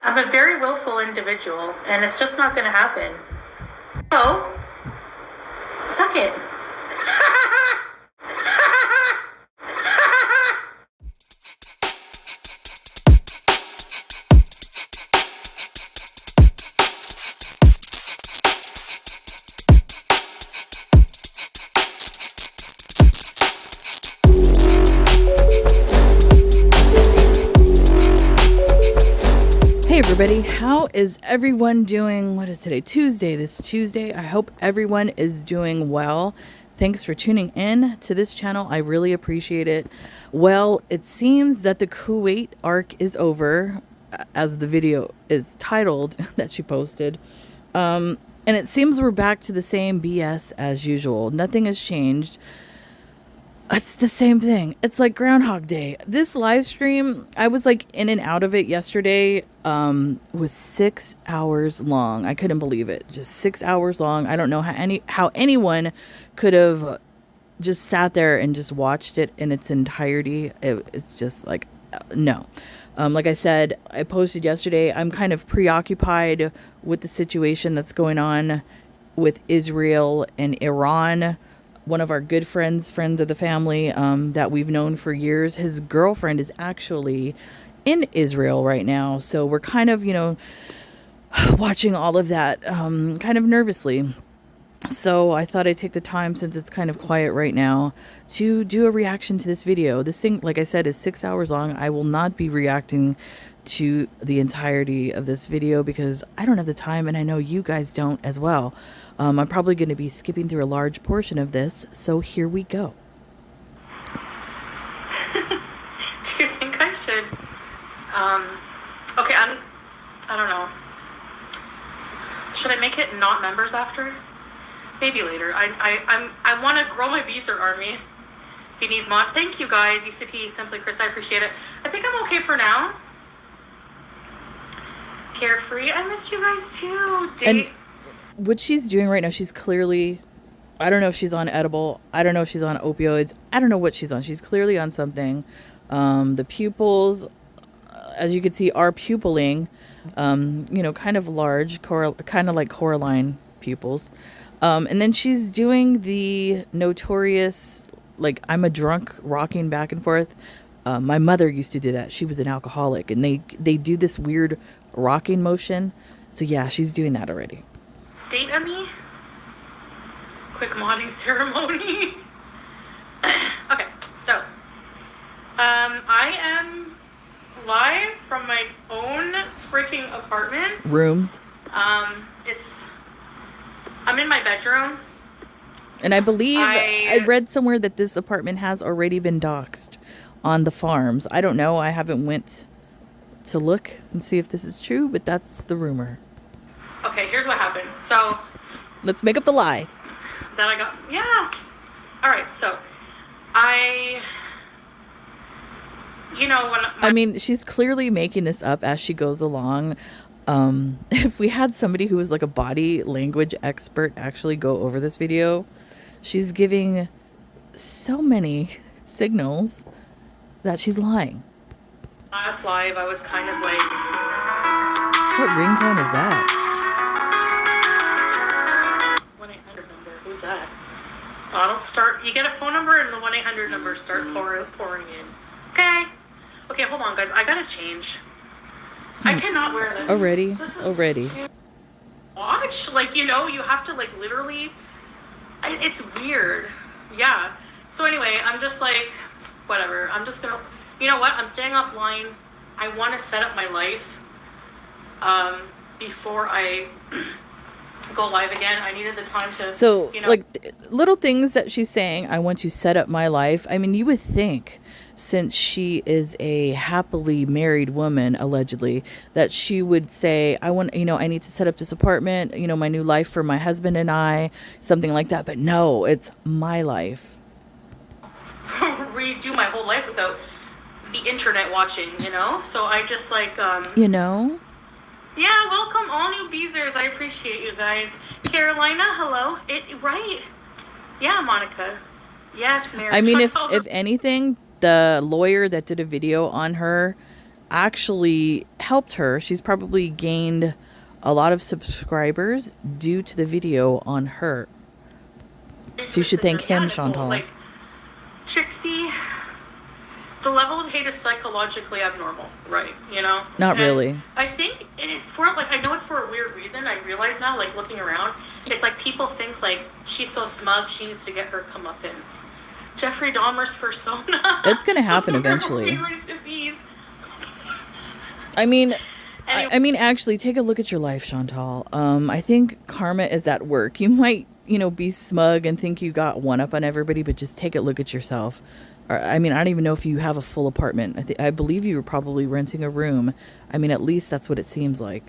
I'm a very willful individual, and it's just not going to happen. So, suck it. Hey everybody, how is everyone doing? What is today? Tuesday. This Tuesday. I hope everyone is doing well. Thanks for tuning in to this channel. I really appreciate it. Well, it seems that the Kuwait arc is over, as the video is titled that she posted. And it seems we're back to the same BS as usual. Nothing has changed. It's the same thing. It's like Groundhog Day. This live stream, I was like in and out of it yesterday, was 6 hours long. I couldn't believe it. Just 6 hours long. I don't know how anyone could have just sat there and just watched it in its entirety. It's just like, no. Like I said, I posted yesterday, I'm kind of preoccupied with the situation that's going on with Israel and Iran. One of our good friends of the family, that we've known for years, his girlfriend is actually in Israel right now. So we're kind of, watching all of that kind of nervously. So I thought I'd take the time, since it's kind of quiet right now, to do a reaction to this video. This thing, like I said, is 6 hours long. I will not be reacting to the entirety of this video because I don't have the time, and I know you guys don't as well. I'm probably going to be skipping through a large portion of this, so here we go. Do you think I should? Okay, I don't know. Should I make it not members after? Maybe later. I want to grow my Beezer army. If you need mod, thank you guys. ECP, Simply Chris, I appreciate it. I think I'm okay for now. Carefree, I missed you guys too. And what she's doing right now, she's clearly, I don't know if she's on edible, I don't know if she's on opioids, I don't know what she's on. She's clearly on something. The pupils, as you can see, are pupilling, kind of large, kind of like Coraline pupils. And then she's doing the notorious, like, I'm a drunk rocking back and forth. My mother used to do that. She was an alcoholic, and they do this weird rocking motion. So yeah, she's doing that already. Date on me? Quick modding ceremony. Okay, so I am live from my own freaking apartment Room. I'm in my bedroom, and I believe I read somewhere that this apartment has already been doxxed on the farms. I don't know. I haven't went to look and see if this is true, but that's the rumor. Okay, here's what happened. So let's make up the lie that I got. Yeah. All right. So I mean, she's clearly making this up as she goes along. If we had somebody who was like a body language expert actually go over this video, she's giving so many signals that she's lying. Last live, I was kind of like, what ringtone is that? 1-800 number. Who's that? Oh, don't start. You get a phone number and the 1-800 number start pouring in. Okay. Okay, hold on, guys. I gotta change. I cannot wear this. Already. Watch, like, you have to, like, literally. It's weird. Yeah. So anyway, I'm just like, whatever. I'm just gonna. You know what? I'm staying offline. I want to set up my life before I go live again. I needed the time to. So, like, little things that she's saying, I want to set up my life. I mean, you would think, since she is a happily married woman, allegedly, that she would say, I need to set up this apartment, my new life for my husband and I, something like that. But no, it's my life. Redo my whole life without the internet watching, So I just like, Yeah, welcome all new Beezers. I appreciate you guys. Carolina, hello. Right. Yeah, Monica. Yes, Mary. I mean, if anything, the lawyer that did a video on her actually helped her. She's probably gained a lot of subscribers due to the video on her. So you should thank him, Chantal. Like, Trixie, the level of hate is psychologically abnormal, right? You know? Not really. I think it's for, like, I know it's for a weird reason. I realize now, like, looking around, it's like people think, like, she's so smug, she needs to get her comeuppance. Jeffrey Dahmer's persona. It's going to happen eventually. I mean, actually, take a look at your life, Chantal. I think karma is at work. You might, be smug and think you got one up on everybody, but just take a look at yourself. I don't even know if you have a full apartment. I believe you were probably renting a room. At least that's what it seems like.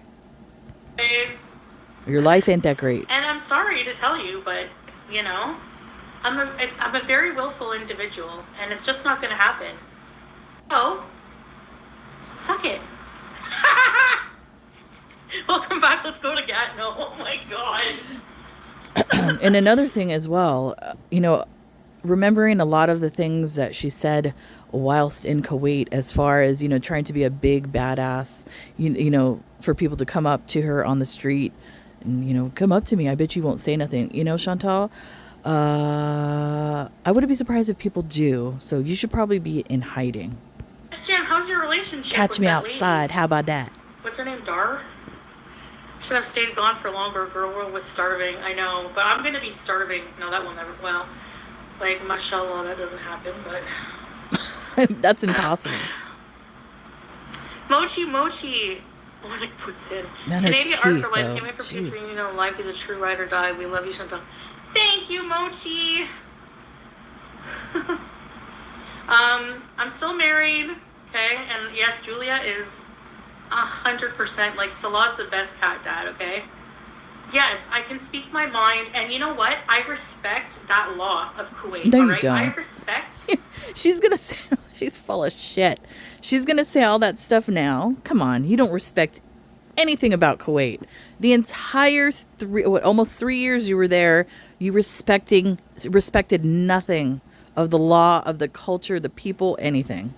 Your life ain't that great. And I'm sorry to tell you, but, I'm a very willful individual, and it's just not going to happen. Oh, suck it. Welcome back. Let's go to Gatineau. Oh my god. And another thing as well, remembering a lot of the things that she said whilst in Kuwait, as far as trying to be a big badass, for people to come up to her on the street and come up to me. I bet you won't say nothing. Chantal. I wouldn't be surprised if people do. So you should probably be in hiding. Jim, how's your relationship? Catch me outside. Lady? How about that? What's her name? Dar? Should have stayed gone for longer. Girl world was starving. I know, but I'm gonna be starving. No, that will never. Well, like mashallah, that doesn't happen. But that's impossible. Mochi. When it puts in Canadian art for life. Came in for peace. Reunion life is a true ride or die. We love you, Chantal. Thank you, Mochi. I'm still married, okay? And yes, Julia is 100%, like, Salah's the best cat dad, okay? Yes, I can speak my mind, and you know what? I respect that law of Kuwait, no, all right? You don't. I respect... She's gonna say... She's full of shit. She's gonna say all that stuff now. Come on, you don't respect anything about Kuwait. The entire almost 3 years you were there, you respected nothing of the law, of the culture, the people, anything.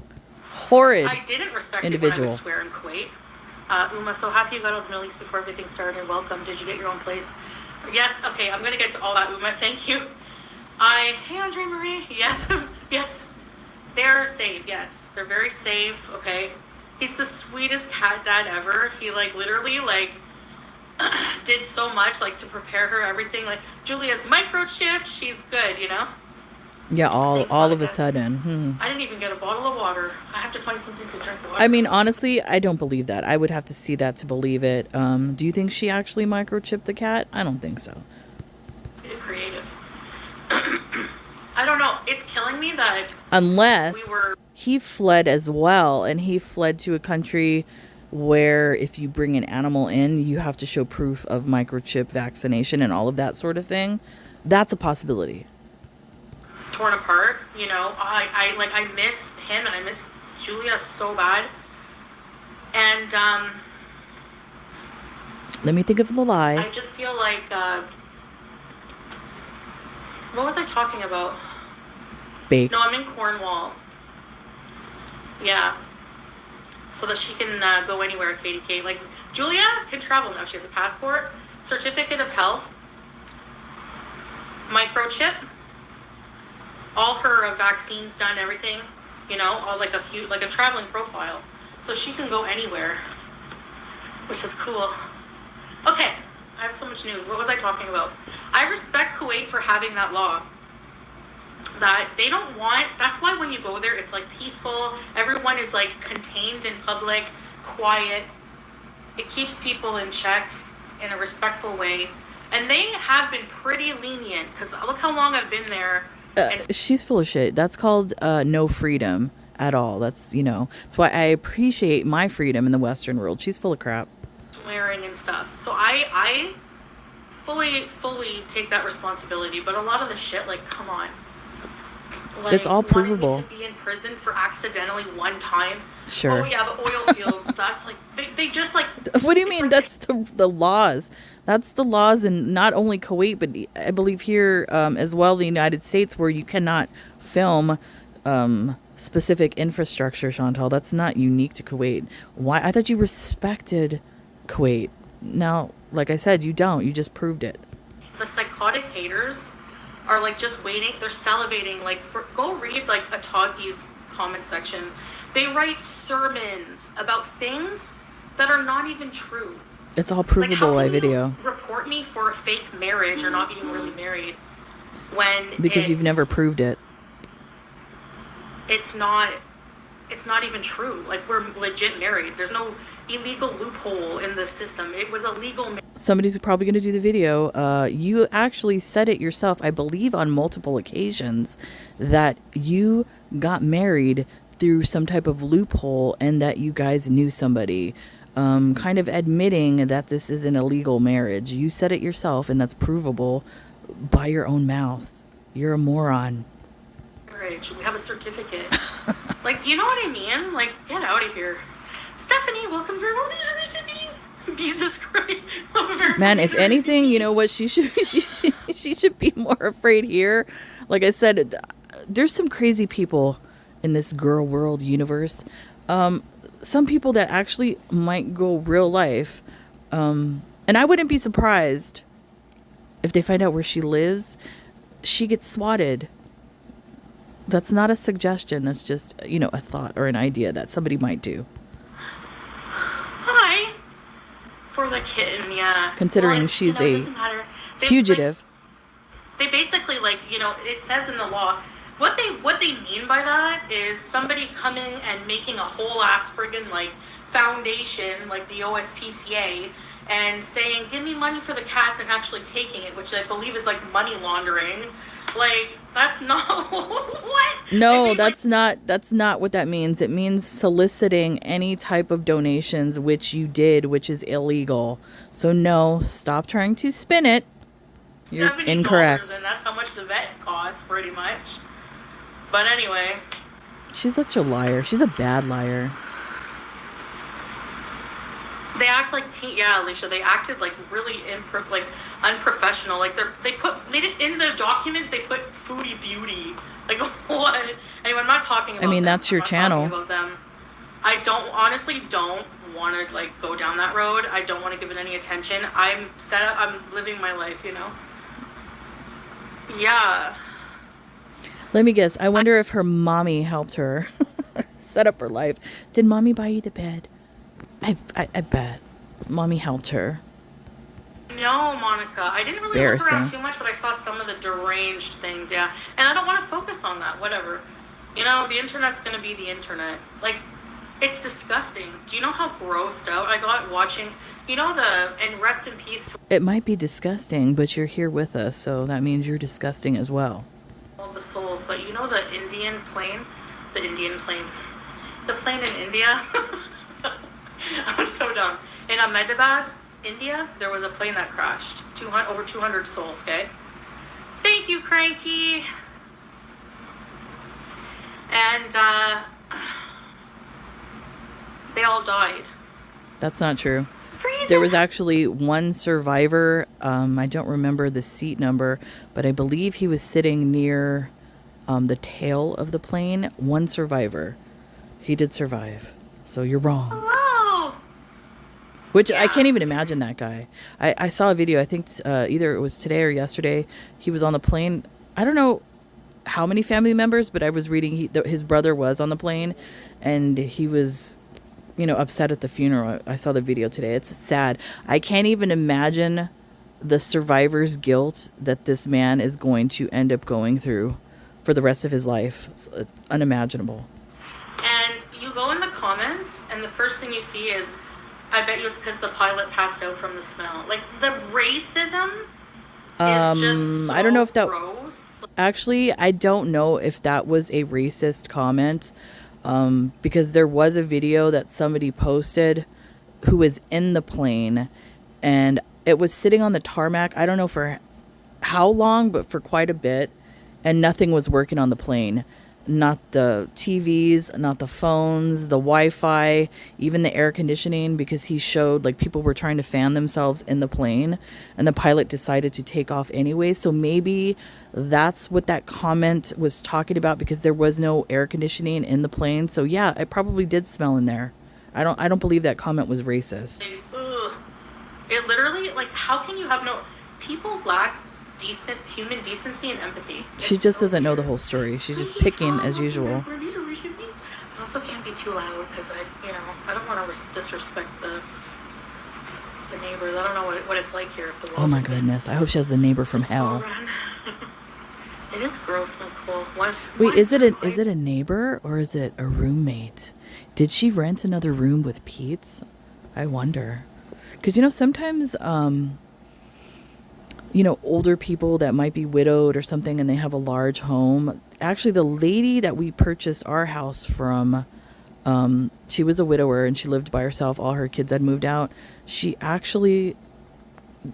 Horrid. I didn't respect individual. It when I would swear in Kuwait. Uma, so happy you got out of the Middle East before everything started, and welcome. Did you get your own place? Yes, okay, I'm gonna get to all that, Uma. Thank you. Hey, Andre Marie. Yes, yes. They're safe, yes. They're very safe, okay? He's the sweetest cat dad ever. He, like, literally, like, did so much, like, to prepare her, everything. Like, Julia's microchipped. She's good, Yeah, all of a sudden. I didn't even get a bottle of water. I have to find something to drink water. Honestly, I don't believe that. I would have to see that to believe it. Do you think she actually microchipped the cat? I don't think so. It's creative. I don't know. It's killing me that... Unless he fled as well, and he fled to a country where if you bring an animal in, you have to show proof of microchip vaccination and all of that sort of thing. That's a possibility. Torn apart, I miss him and I miss Julia so bad. And let me think of the lie. I just feel like what was I talking about? Baked. No, I'm in Cornwall. Yeah. So that she can go anywhere, KDK. Like, Julia can travel now. She has a passport, certificate of health, microchip, all her vaccines done, everything, all like a traveling profile. So she can go anywhere, which is cool. Okay, I have so much news. What was I talking about? I respect Kuwait for having that law. That they don't want, that's why when you go there, it's like peaceful. Everyone is like contained in public, quiet. It keeps people in check in a respectful way. And they have been pretty lenient, because look how long I've been there. She's full of shit. That's called no freedom at all. That's, that's why I appreciate my freedom in the Western world. She's full of crap. Swearing and stuff. So I fully take that responsibility. But a lot of the shit, like, come on. Like, it's all provable. Wanting me to be in prison for accidentally one time. Sure. Oh yeah, the oil fields. That's like they just like. What do you mean? Like, that's the laws. That's the laws in not only Kuwait, but I believe here as well, the United States, where you cannot film specific infrastructure, Chantal. That's not unique to Kuwait. Why? I thought you respected Kuwait. Now, like I said, you don't. You just proved it. The psychotic haters are like just waiting. They're salivating. Like, go read like Atazi's comment section. They write sermons about things that are not even true. It's all provable by video. Report me for a fake marriage or not being really married when Because you've never proved it. It's not even true. Like, we're legit married. There's no illegal loophole in the system. It was a legal Somebody's probably going to do the video. You actually said it yourself, I believe on multiple occasions, that you got married through some type of loophole and that you guys knew somebody. Kind of admitting that this is an illegal marriage. You said it yourself, and that's provable by your own mouth. You're a moron. We have a certificate. Like, you know what I mean? Like, get out of here. Stephanie, welcome for Jesus Christ. Man, if anything, you know what? She should be more afraid here. Like I said, there's some crazy people in this girl world universe. Some people that actually might go real life. And I wouldn't be surprised if they find out where she lives. She gets swatted. That's not a suggestion. That's just, a thought or an idea that somebody might do. Hi. For the kitten, yeah. Considering she's a fugitive. They basically, it says in the law, what they mean by that is somebody coming and making a whole ass friggin' foundation, like the OSPCA, and saying, give me money for the cats, and actually taking it, which I believe is money laundering. That's not what? No, that's not what that means. It means soliciting any type of donations, which you did, which is illegal. So no, stop trying to spin it. You're incorrect. And that's how much the vet costs, pretty much. But anyway. She's such a liar. She's a bad liar. They act like Alicia. They acted really unprofessional. They did in the document. They put Foodie Beauty. What? Anyway, I'm not talking about. I mean, them. that's your channel. About them. I honestly don't want to go down that road. I don't want to give it any attention. I'm set up. I'm living my life. Yeah. Let me guess. I wonder if her mommy helped her set up her life. Did mommy buy you the bed? I bet. Mommy helped her. No, Monica. I didn't really look around too much, but I saw some of the deranged things, yeah. And I don't want to focus on that. Whatever. The internet's going to be the internet. It's disgusting. Do you know how grossed out I got watching, and rest in peace to It might be disgusting, but you're here with us, so that means you're disgusting as well. all the souls, but the Indian plane? The plane in India? I'm so dumb. In Ahmedabad, India, there was a plane that crashed. Over 200 souls, okay? Thank you, Cranky. And, they all died. That's not true. Freezing. There was actually one survivor. I don't remember the seat number, but I believe he was sitting near the tail of the plane. One survivor. He did survive. So you're wrong. Hello. Which I can't even imagine that guy. I saw a video. I think either it was today or yesterday. He was on the plane. I don't know how many family members, but I was reading his brother was on the plane, and he was, upset at the funeral. I saw the video today. It's sad. I can't even imagine the survivor's guilt that this man is going to end up going through for the rest of his life. It's unimaginable. And you go in the comments, and the first thing you see is, I bet you it's because the pilot passed out from the smell. The racism is just so I don't know if that gross. Actually, I don't know if that was a racist comment, because there was a video that somebody posted who was in the plane, and it was sitting on the tarmac. I don't know for how long, but for quite a bit, and nothing was working on the plane. not the TVs, not the phones, the Wi-Fi, even the air conditioning, because he showed like people were trying to fan themselves in the plane and the pilot decided to take off anyway. So maybe that's what that comment was talking about, because there was no air conditioning in the plane. So yeah, it probably did smell in there. I don't believe that comment was racist. Ugh. It literally, like, how can you have no... People lack decent human decency and empathy. She just doesn't know the whole story. She's just picking as usual. I also can't be too loud because I don't want to disrespect the neighbors. I don't know what it's like here if the walls. Oh my goodness! I hope she has the neighbor from hell. It is gross, Nicole. Wait, is it a neighbor or is it a roommate? Did she rent another room with Pete's? I wonder. Because, sometimes, older people that might be widowed or something and they have a large home. Actually, the lady that we purchased our house from, she was a widower and she lived by herself. All her kids had moved out. She actually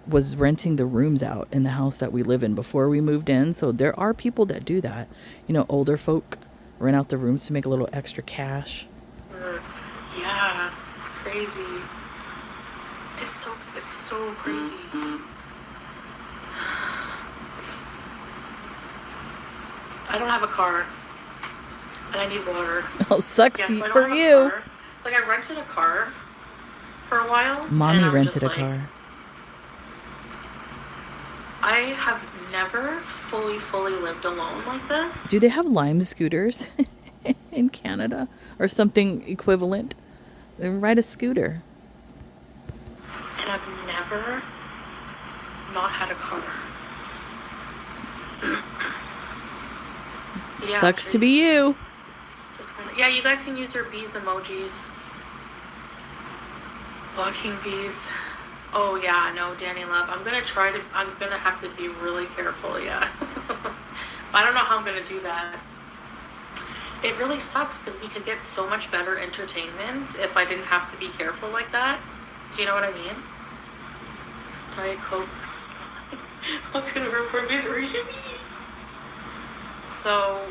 was renting the rooms out in the house that we live in before we moved in. So there are people that do that. Older folk rent out the rooms to make a little extra cash. Yeah, it's crazy. It's so crazy. I don't have a car, and I need water. Oh, sucks So for you. Like, I rented a car for a while. Mommy rented a car. I have never fully lived alone like this. Do they have Lime scooters in Canada or something equivalent? They ride a scooter. And I've never not had a car. Yeah, sucks to be you. Yeah, you guys can use your bees emojis. Walking bees. Oh yeah, no, Danny Love. I'm gonna have to be really careful, yeah. I don't know how I'm gonna do that. It really sucks because we could get so much better entertainment if I didn't have to be careful like that. Do you know what I mean? Diet Cokes. I'm gonna report bees. So,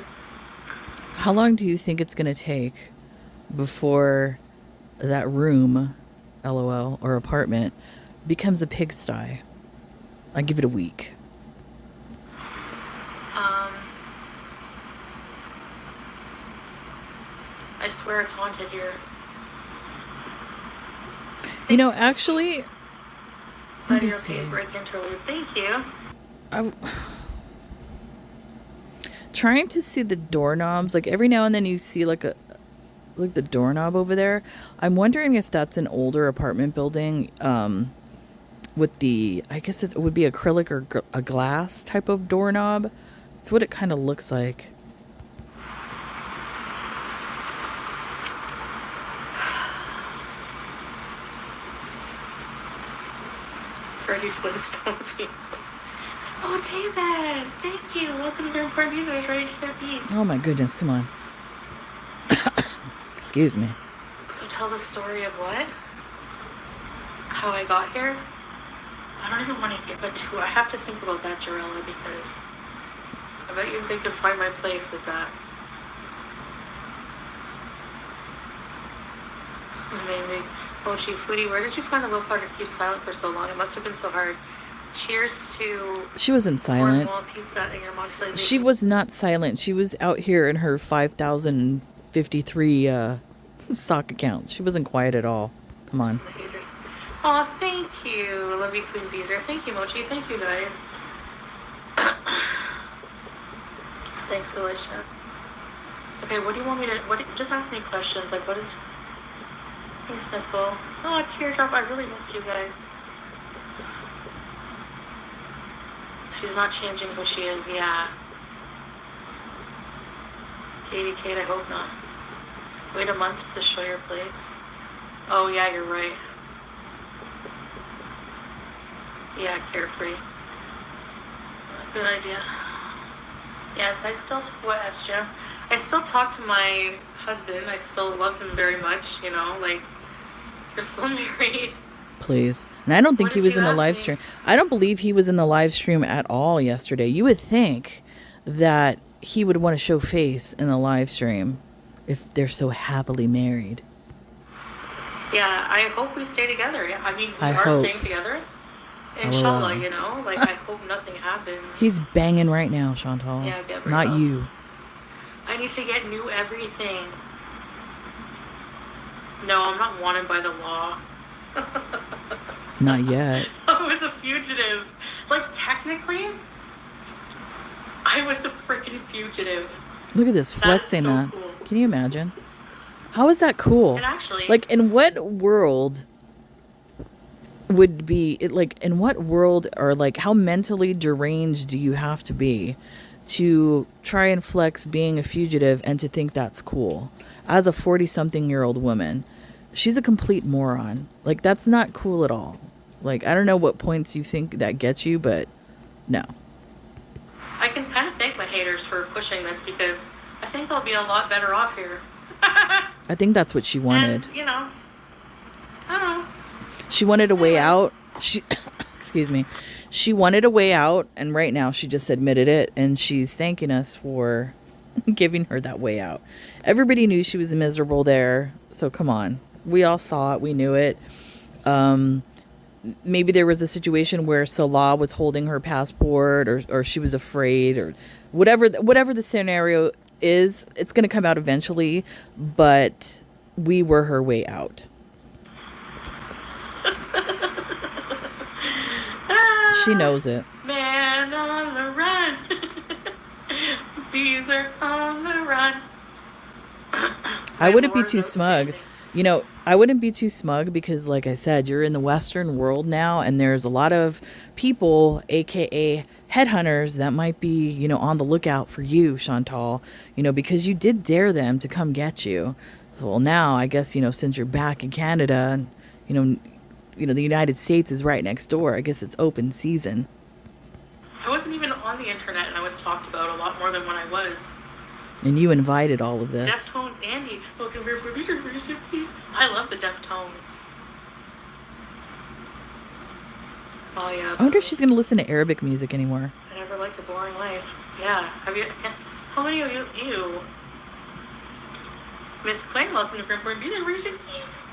how long do you think it's gonna take before that room, LOL, or apartment becomes a pigsty? I give it a week. I swear it's haunted here. Actually, let me see. Break interlude. Thank you. I'm trying to see the doorknobs. Like every now and then you see like the doorknob over there. I'm wondering if that's an older apartment building with I guess it would be acrylic or a glass type of doorknob. It's what it kind of looks like. Freddie Flintstone vehicles. Oh, David! Thank you! Welcome to your important users, ready to spare peace. Oh my goodness, come on. Excuse me. So tell the story of what? How I got here? I don't even want to give it to... I have to think about that, Jarella, because I bet you they could find my place with that. Maybe. Mochi, Foodie, where did you find the willpower to keep silent for so long? It must have been so hard. Cheers to... She wasn't silent. Pizza and your monetization. She was not silent. She was out here in her 5,053 sock accounts. She wasn't quiet at all. Come on. Oh, thank you. Love you, Queen Beezer. Thank you, Mochi. Thank you, guys. Thanks, Alicia. Okay, what do you want me to... just ask me questions. Like, what is... Thanks, Nicole. Oh, teardrop. I really missed you guys. She's not changing who she is, yeah. Katie, Kate, I hope not. Wait a month to show your place. Oh, yeah, you're right. Yeah, carefree. Good idea. Yes, I still... What, Jim? I still talk to my husband. I still love him very much, like... We're still married. Please. And I don't think he was in the live stream. I don't believe he was in the live stream at all yesterday. You would think that he would want to show face in the live stream if they're so happily married. Yeah, I hope we stay together. Yeah, I mean, we I are hope. staying together. Inshallah, you know? Like, I hope nothing happens. He's banging right now, Chantal. Yeah, Gabrielle. Not you. I need to get new everything. No, I'm not wanted by the law. Not yet. I was a fugitive. Like, technically, I was a freaking fugitive. Look at this, flexing that. Cool. Can you imagine? How is that cool? And actually, like, in what world would be it? Like, in what world, or like, how mentally deranged do you have to be to try and flex being a fugitive and to think that's cool? As a 40-something-year-old woman, she's a complete moron. Like, that's not cool at all. Like, I don't know what points you think that gets you, but no. I can kind of thank my haters for pushing this, because I think I'll be a lot better off here. I think that's what she wanted. And, you know, I don't know. She wanted a way out. She, excuse me. She wanted a way out, and right now she just admitted it, and she's thanking us for giving her that way out. Everybody knew she was miserable there, so come on. We all saw it. We knew it. Maybe there was a situation where Salah was holding her passport, or she was afraid, or whatever the scenario is. It's going to come out eventually, but we were her way out. She knows it. Man on the run. Bees are on the run. I wouldn't be too smug. You know, I wouldn't be too smug because, like I said, you're in the Western world now, and there's a lot of people, aka headhunters, that might be, you know, on the lookout for you, Chantal, you know, because you did dare them to come get you. Well, now I guess, you know, since you're back in Canada, you know, the United States is right next door. I guess it's open season. I wasn't even on the internet, and I was talked about a lot more than when I was. And you invited all of this. Deftones, Andy. Welcome here, producer, please. I love the Deftones. Oh, yeah. I wonder if she's going to listen to Arabic music anymore. I never liked a boring life. Yeah. Have you? How many of you? Ew. Miss Quinn, welcome to Grim Producer, please.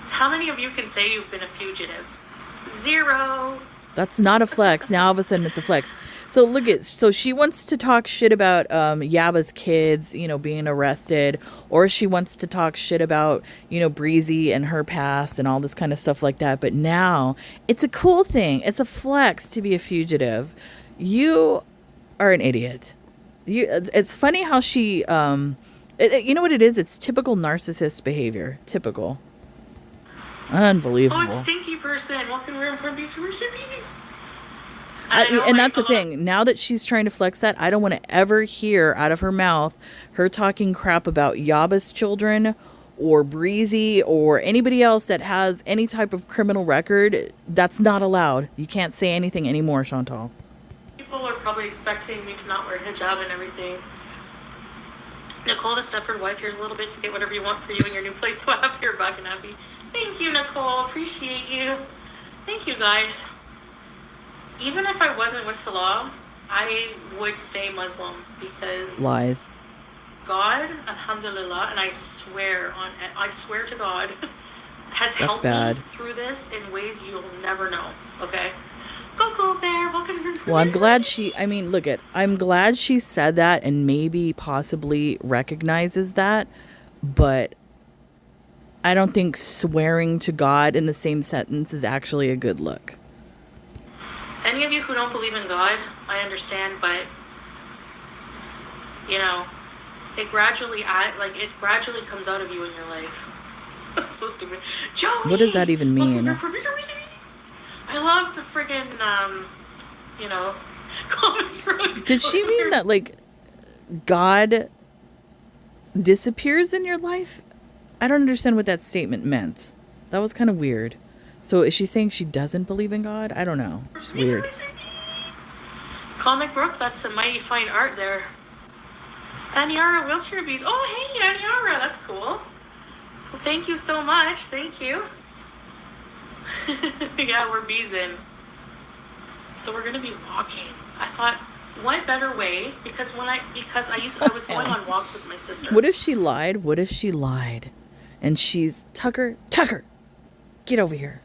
How many of you can say you've been a fugitive? 0. That's not a flex. Now all of a sudden it's a flex. So look at, so she wants to talk shit about Yaba's kids, you know, being arrested, or she wants to talk shit about, you know, Breezy and her past and all this kind of stuff like that. But now it's a cool thing. It's a flex to be a fugitive. You are an idiot. It's funny how she, you know what it is? It's typical narcissist behavior. Typical. Unbelievable. Oh, it's Stinky Person. Welcome to Room Peace. And that's the thing. Now that she's trying to flex that, I don't want to ever hear out of her mouth her talking crap about Yaba's children or Breezy or anybody else that has any type of criminal record. That's not allowed. You can't say anything anymore, Chantal. People are probably expecting me to not wear hijab and everything. Nicole, the Stepford wife, here's a little bit to get whatever you want for you in your new place swap. You're back and happy. Thank you, Nicole. Appreciate you. Thank you, guys. Even if I wasn't with Salah, I would stay Muslim because lies. God, alhamdulillah, and I swear to God, has helped me through this in ways you'll never know. Okay? Go Bear, welcome to Well, I'm glad I'm glad she said that and maybe possibly recognizes that, but I don't think swearing to God in the same sentence is actually a good look. Any of you who don't believe in God, I understand, but you know, it gradually comes out of you in your life. So stupid. Joey! What does that even mean? I love the friggin', comic. Did she mean that, like, God disappears in your life? I don't understand what that statement meant. That was kind of weird. So is she saying she doesn't believe in God? I don't know. It's weird. Comic Brook, that's some mighty fine art there. Aniara Wheelchair Bees. Oh, hey, Aniara, that's cool. Well, thank you so much. Thank you. Yeah, we're bees in. So we're going to be walking. I thought what better way? Because I was going on walks with my sister. What if she lied? What if she lied? And she's Tucker, get over here.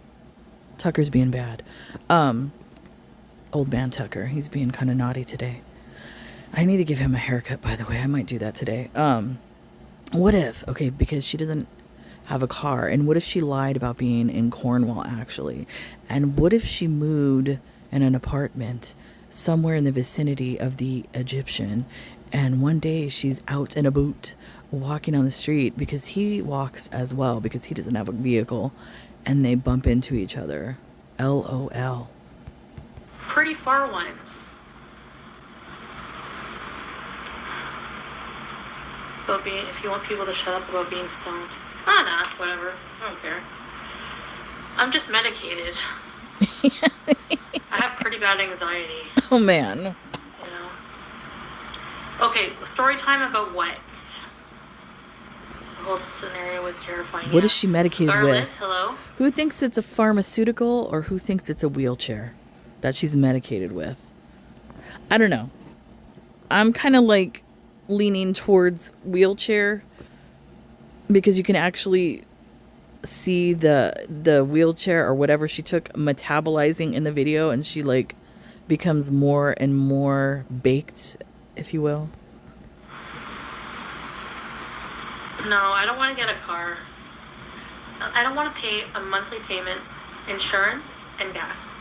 Tucker's being bad. Old man Tucker, he's being kind of naughty today. I need to give him a haircut, by the way. I might do that today. What if, okay, because she doesn't have a car, and what if she lied about being in Cornwall, actually? And what if she moved in an apartment somewhere in the vicinity of the Egyptian, and one day she's out in a boot walking on the street because he walks as well because he doesn't have a vehicle, and they bump into each other. LOL. Pretty far ones. About being, if you want people to shut up about being stoned. Nah, whatever. I don't care. I'm just medicated. I have pretty bad anxiety. Oh, man. You know. Okay, story time about what? The whole scenario was terrifying. What is she medicated Scarlett, with? Hello? Who thinks it's a pharmaceutical, or who thinks it's a wheelchair that she's medicated with? I don't know. I'm kind of like leaning towards wheelchair because you can actually see the wheelchair or whatever she took metabolizing in the video, and she like becomes more and more baked, if you will. No, I don't want to get a car. I don't want to pay a monthly payment, insurance, and gas.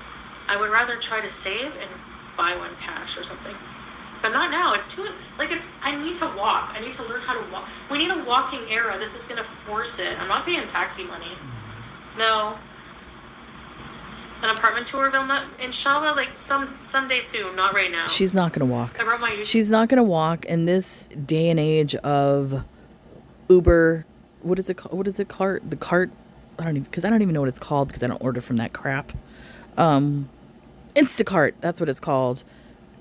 I would rather try to save and buy one cash or something. But not now. It's too, like, I need to walk. I need to learn how to walk. We need a walking era. This is going to force it. I'm not paying taxi money. No. An apartment tour, Vilma? Inshallah, like, someday soon. Not right now. She's not going to walk. I brought my YouTube. She's not going to walk in this day and age of Uber. What is it called? What is it called? The cart? I don't even know what it's called because I don't order from that crap. Instacart. That's what it's called.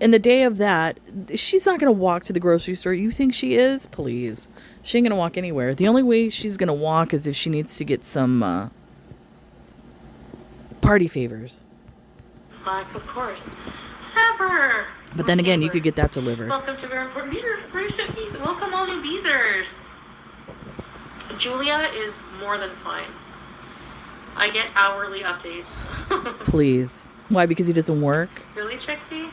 In the day of that, she's not going to walk to the grocery store. You think she is? Please. She ain't going to walk anywhere. The only way she's going to walk is if she needs to get some party favors. Like, of course. Sapper! But then again, you could get that delivered. Welcome to Very Important Beezers. Welcome all new Beezers. Julia is more than fine. I get hourly updates. Please. Why? Because he doesn't work? Really, Trixie?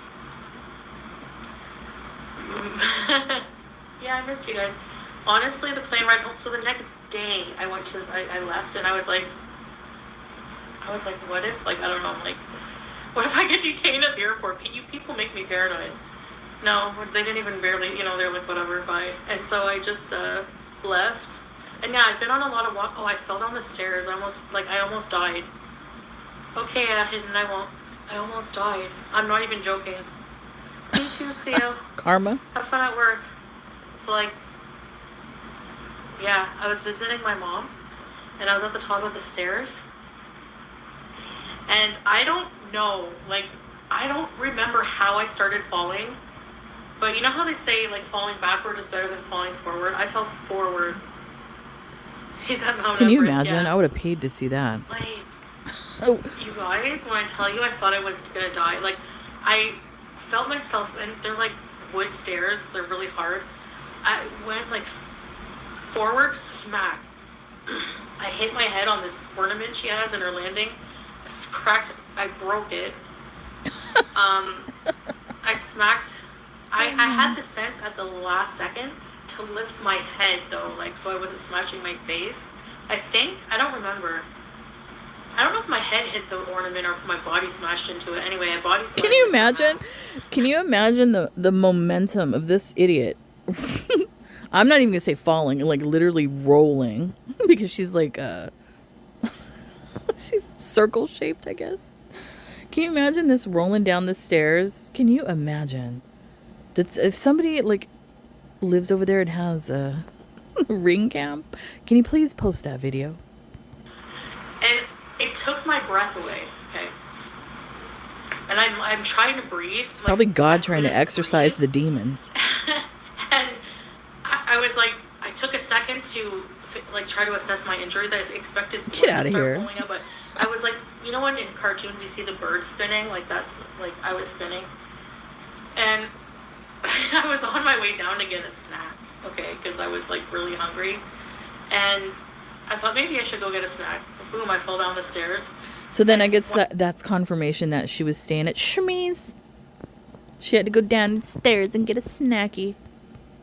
Yeah, I missed you guys. Honestly, the plane ride home. So the next day, I left, and I was like, what if, like, I don't know, like, what if I get detained at the airport? You people make me paranoid. No, they didn't even barely, they're like, whatever, bye. And so I just left. And yeah, I've been on a lot of walk. Oh, I fell down the stairs. I almost died. Okay, Hidden, I almost died. I'm not even joking. Me too, Cleo. Karma? Have fun at work. So, like, yeah, I was visiting my mom, and I was at the top of the stairs, and I don't know, like, I don't remember how I started falling, but you know how they say, like, falling backward is better than falling forward? I fell forward. He's at Mount Can you Everest, imagine? yeah. I would have paid to see that. Like, Oh. you guys, when I tell you I thought I was gonna die, like, I felt myself, and they're like wood stairs, they're really hard. I went like forward, smack. I hit my head on this ornament she has in her landing. I broke it. I smacked. I had the sense at the last second to lift my head though, like, so I wasn't smashing my face. I don't remember. I don't know if my head hit the ornament or if my body smashed into it. Anyway, I body slammed. Can you imagine? Can you imagine the momentum of this idiot? I'm not even gonna say falling, like literally rolling, because she's like she's circle shaped, I guess. Can you imagine this rolling down the stairs? Can you imagine? That's if somebody like lives over there and has a ring camp. Can you please post that video? And it took my breath away, okay? And I'm trying to breathe. It's probably God trying to exorcise the demons. And I was like, I took a second to like try to assess my injuries. I expected Get out of here. pulling up, but I was like, when in cartoons you see the bird spinning, like that's like I was spinning. And I was on my way down to get a snack, okay, because I was like really hungry, and I thought maybe I should go get a snack. Boom! I fell down the stairs. So then I And guess that's confirmation that she was staying at Shmi's. She had to go downstairs and get a snacky.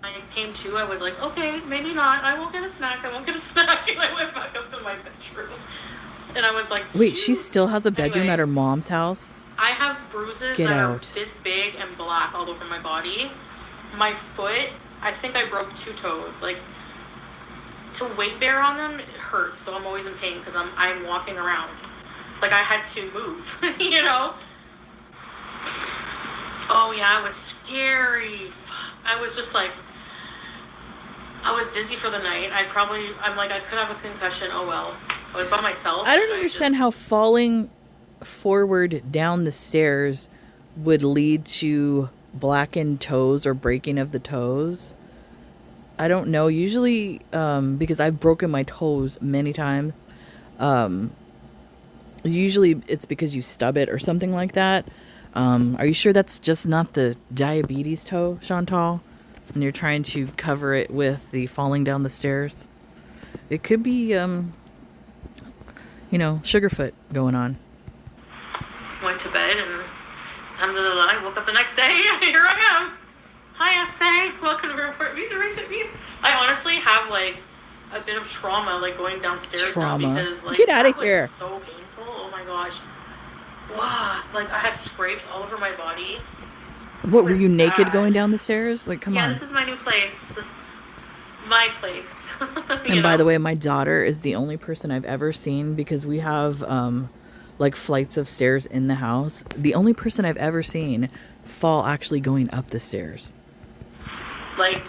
I came to, I was like, okay, maybe not. I won't get a snack. I won't get a snack. And I went back up to my bedroom. And I was like, Wait, shoot. she still has a bedroom Anyway, at her mom's house? I have bruises Get that out. are this big and black all over my body. My foot, I think I broke 2 toes. Like, to weight bear on them, it hurts. So I'm always in pain because I'm walking around. Like, I had to move, you know? Oh, yeah, it was scary. I was just like, I was dizzy for the night. I'm like, I could have a concussion. Oh, well. I was by myself. I don't understand how falling forward down the stairs would lead to blackened toes or breaking of the toes. I don't know. Usually, because I've broken my toes many times, usually it's because you stub it or something like that. Are you sure that's just not the diabetes toe, Chantal? And you're trying to cover it with the falling down the stairs? It could be, sugarfoot going on. Went to bed and alhamdulillah, I woke up the next day. Here I am. Hi, SA. Welcome to Report. These are recent. I honestly have like a bit of trauma, like going downstairs now because like Get out of that here. was so painful. Oh my gosh. Wow. Like I had scrapes all over my body. What, were you naked bad. going down the stairs? Like, come Yeah, on. this is my new place. This is my place. And by the way, my daughter is the only person I've ever seen, because we have like flights of stairs in the house. The only person I've ever seen fall actually going up the stairs. Like,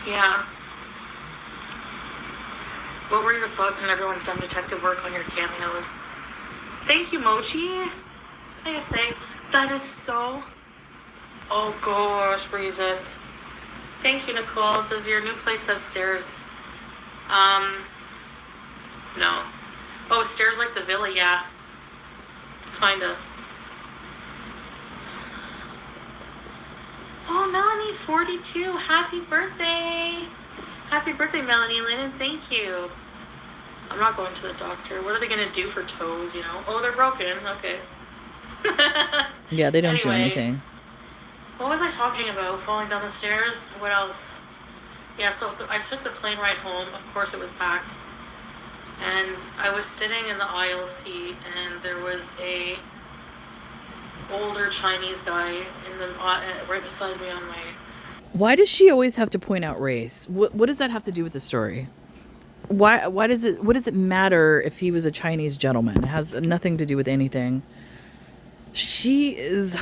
yeah. What were your thoughts on everyone's done detective work on your cameos? Thank you, Mochi. I gotta say, that is so... Oh gosh, breathe it. Thank you, Nicole. Does your new place have stairs? No. Oh, stairs like the villa, yeah. Kinda. Oh, Melanie, 42. Happy birthday. Happy birthday, Melanie Lennon. Thank you. I'm not going to the doctor. What are they going to do for toes, you know? Oh, they're broken. Okay. Yeah, they don't do Anyway. anything. What was I talking about? Falling down the stairs? What else? Yeah, so I took the plane ride home. Of course, it was packed. And I was sitting in the aisle seat, and there was a older Chinese guy in the right beside me on my... Why does she always have to point out race? What does that have to do with the story? Why does it, what does it matter if he was a Chinese gentleman? It has nothing to do with anything. She is...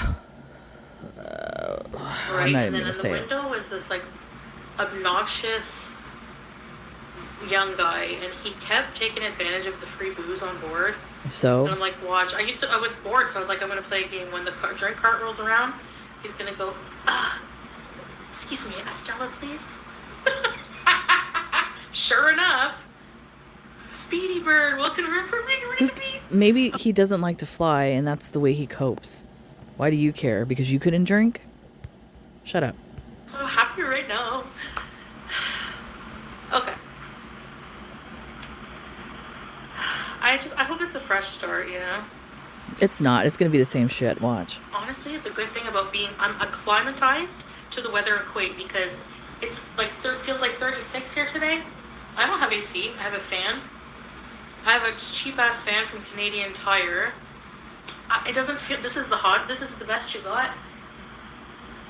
Right, I'm not and even then gonna in the say it. window was this like obnoxious young guy, and he kept taking advantage of the free booze on board. And So, I'm like, watch. I was bored, so I was like, I'm gonna play a game. When the drink cart rolls around, he's gonna go, excuse me, a Stella, please. Sure enough, Speedy Bird, welcome to River. maybe he doesn't like to fly, and that's the way he copes. Why do you care? Because you couldn't drink? Shut up. So happy right now. Okay. I hope it's a fresh start, you know? It's not. It's going to be the same shit. Watch. Honestly, the good thing about I'm acclimatized to the weather in Kuwait because it's like, feels like 36 here today. I don't have AC. I have a fan. I have a cheap-ass fan from Canadian Tire. It doesn't feel... This is the best you got?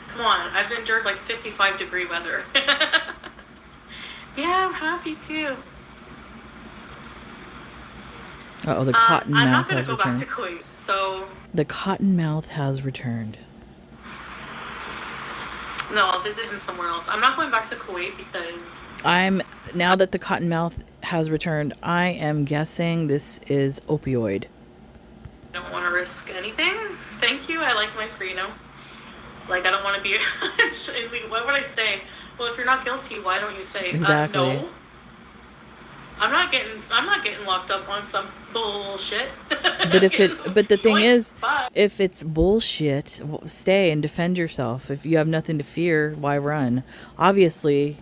Come on. I've endured like 55-degree weather. Yeah, I'm happy too. Uh-oh, the cotton I'm mouth not has going to go back returned. to Kuwait, so... The cotton mouth has returned. No, I'll visit him somewhere else. I'm not going back to Kuwait because... Now that the cotton mouth has returned, I am guessing this is opioid. I don't want to risk anything. Thank you. I like my freedom. Like, I don't want to be... Why would I stay? Well, if you're not guilty, why don't you say, Exactly. no? I'm not getting locked up on some bullshit. But the thing is, Bye. if it's bullshit, stay and defend yourself. If you have nothing to fear, why run? Obviously,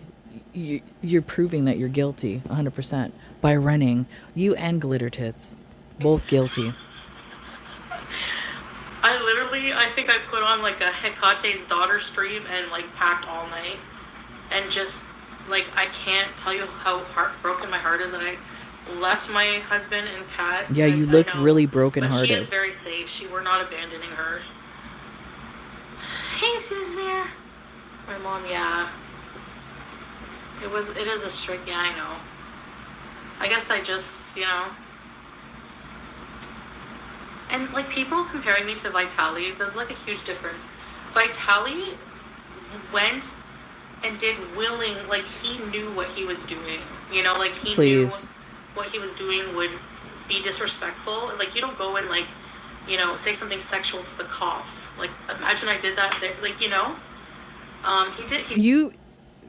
you're proving that you're guilty 100% by running. You and Glitter Tits, both guilty. I think I put on like a Hecate's daughter stream and like packed all night, and just like I can't tell you how heartbroken my heart is, and I left my husband and cat. Yeah, you looked really but she brokenhearted. is very safe. We're not abandoning her. Hey, Susan. My mom, yeah. It is a strict, yeah, I know. I guess I just, and like people comparing me to Vitali, there's like a huge difference. Vitali went and did willing, like he knew what he was doing, like he Please. knew what he was doing would be disrespectful. Like you don't go and like, say something sexual to the cops. Like imagine I did that there, like,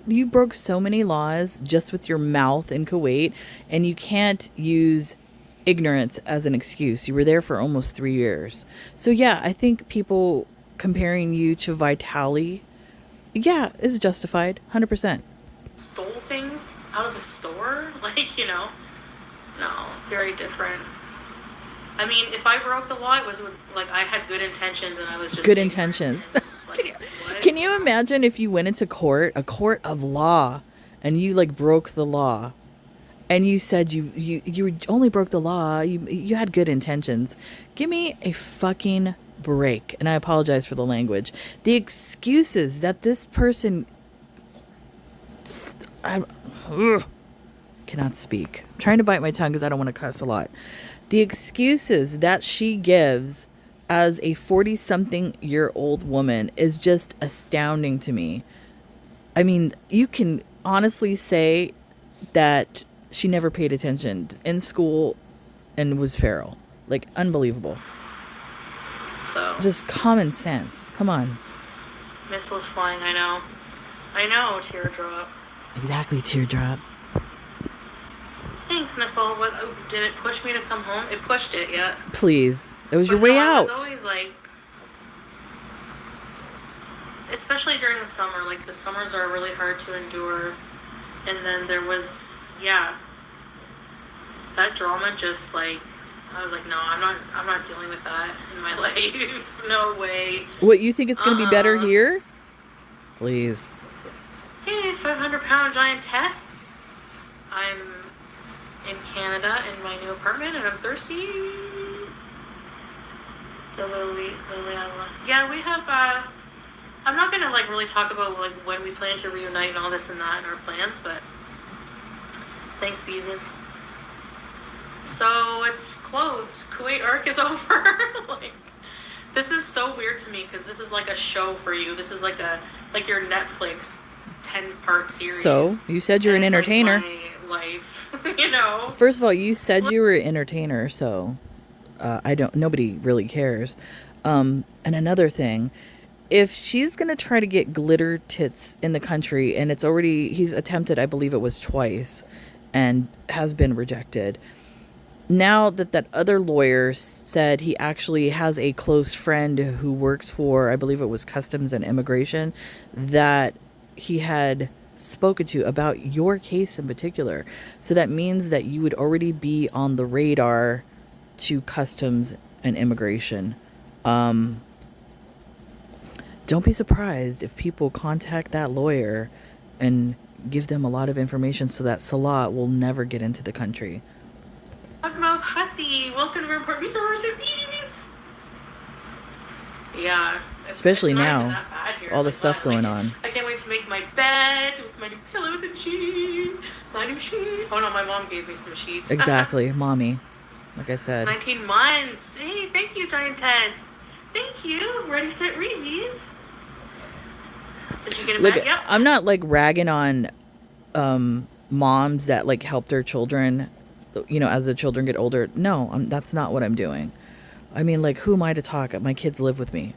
You broke so many laws just with your mouth in Kuwait, and you can't use ignorance as an excuse. You were there for almost 3 years. So yeah, I think people comparing you to Vitali, yeah, is justified 100%. Stole things out of a store, like, no, very different. I mean, if I broke the law, it was with, like, I had good intentions and I was just... Good intentions. Like, Can you imagine if you went into court, a court of law, and you like broke the law, and you said you only broke the law, you had good intentions? Give me a fucking break. And I apologize for the language. The excuses that this person, I cannot speak. I'm trying to bite my tongue because I don't want to cuss a lot. The excuses that she gives as a 40-something-year-old woman is just astounding to me. I mean, you can honestly say that she never paid attention in school and was feral. Like, unbelievable. So. Just common sense. Come on. Missiles flying, I know, teardrop. Exactly, teardrop. Thanks, Nicole. Did it push me to come home? It pushed it, yeah. Please. It was your way out. I was always like, especially during the summer, like the summers are really hard to endure. And then there was, that drama just like, I was like, no, I'm not dealing with that in my life. No way. What, you think it's going to be better here? Please. Hey, 500-pound giantess. I'm in Canada in my new apartment and I'm thirsty. Yeah, we have, I'm not gonna like really talk about like when we plan to reunite and all this and that and our plans, but thanks, Beezus. So it's closed. Kuwait arc is over. Like, this is so weird to me because this is like a show for you. This is like your Netflix 10-part series. So you said you're an entertainer. Like my life, First of all, you said you were an entertainer, so nobody really cares. And another thing, if she's going to try to get Glitter Tits in the country, and he's attempted, I believe it was twice, and has been rejected. Now that other lawyer said he actually has a close friend who works for, I believe it was Customs and Immigration, that he had spoken to about your case in particular. So that means that you would already be on the radar to Customs and Immigration. Don't be surprised if people contact that lawyer and give them a lot of information so that Salah will never get into the country. Mouth Hussy, welcome to Report Mr. Yeah. Especially it's not now, even that bad here. all the stuff going on. I can't wait to make my bed with my new pillows and sheets. My new sheet. Oh no, my mom gave me some sheets. Exactly, mommy. Like I said. 19 months. Hey, thank you, Giantess. Thank you. Ready, set, release. Did you get it back? Yep. I'm not like ragging on moms that like help their children, as the children get older. No, that's not what I'm doing. I mean, like, who am I to talk? My kids live with me.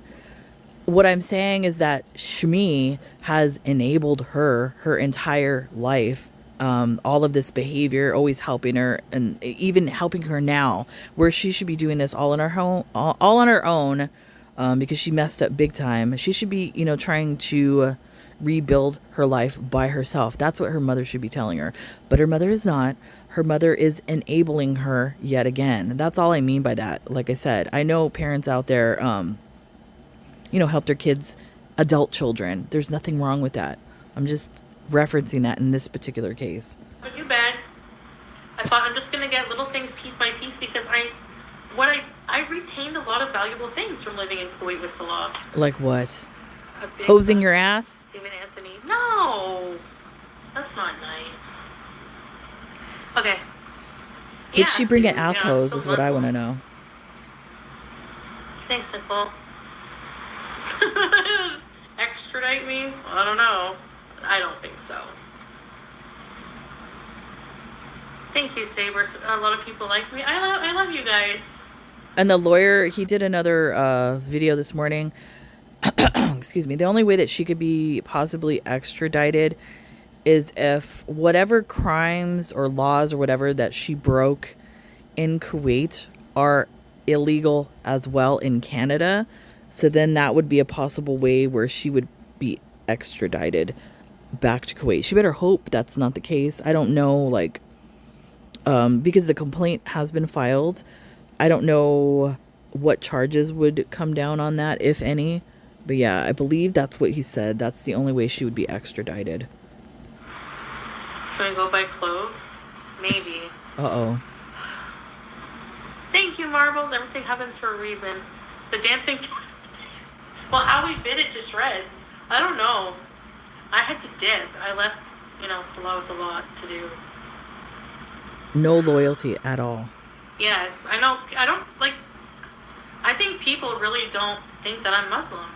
What I'm saying is that Shmi has enabled her entire life all of this behavior, always helping her, and even helping her now, where she should be doing this all on her home, all on her own, because she messed up big time. She should be, trying to rebuild her life by herself. That's what her mother should be telling her. But her mother is not. Her mother is enabling her yet again. That's all I mean by that. Like I said, I know parents out there, help their kids, adult children. There's nothing wrong with that. I'm just referencing that in this particular case. But you bad. I thought I'm just gonna get little things piece by piece because I retained a lot of valuable things from living in Kuwait with Salah. Like what? Hosing your ass? Even Anthony. No, that's not nice. Okay. Did she bring an ass hose is what I want to know. Thanks, Nicole. Extradite me? I don't know. I don't think so. Thank you, Sabers. A lot of people like me. I love you guys. And the lawyer, he did another video this morning. Excuse me. The only way that she could be possibly extradited is if whatever crimes or laws or whatever that she broke in Kuwait are illegal as well in Canada. So then that would be a possible way where she would be extradited back to Kuwait. She better hope that's not the case. I don't know, because the complaint has been filed. I don't know what charges would come down on that, if any. But yeah, I believe that's what he said. That's the only way she would be extradited. Can we go buy clothes? Maybe. Uh-oh. Thank you, Marbles. Everything happens for a reason. The dancing... Well, how we bit it to shreds. I don't know. I had to dip. I left, Salah with a lot to do. No loyalty at all. Yes, I know. I think people really don't think that I'm Muslim.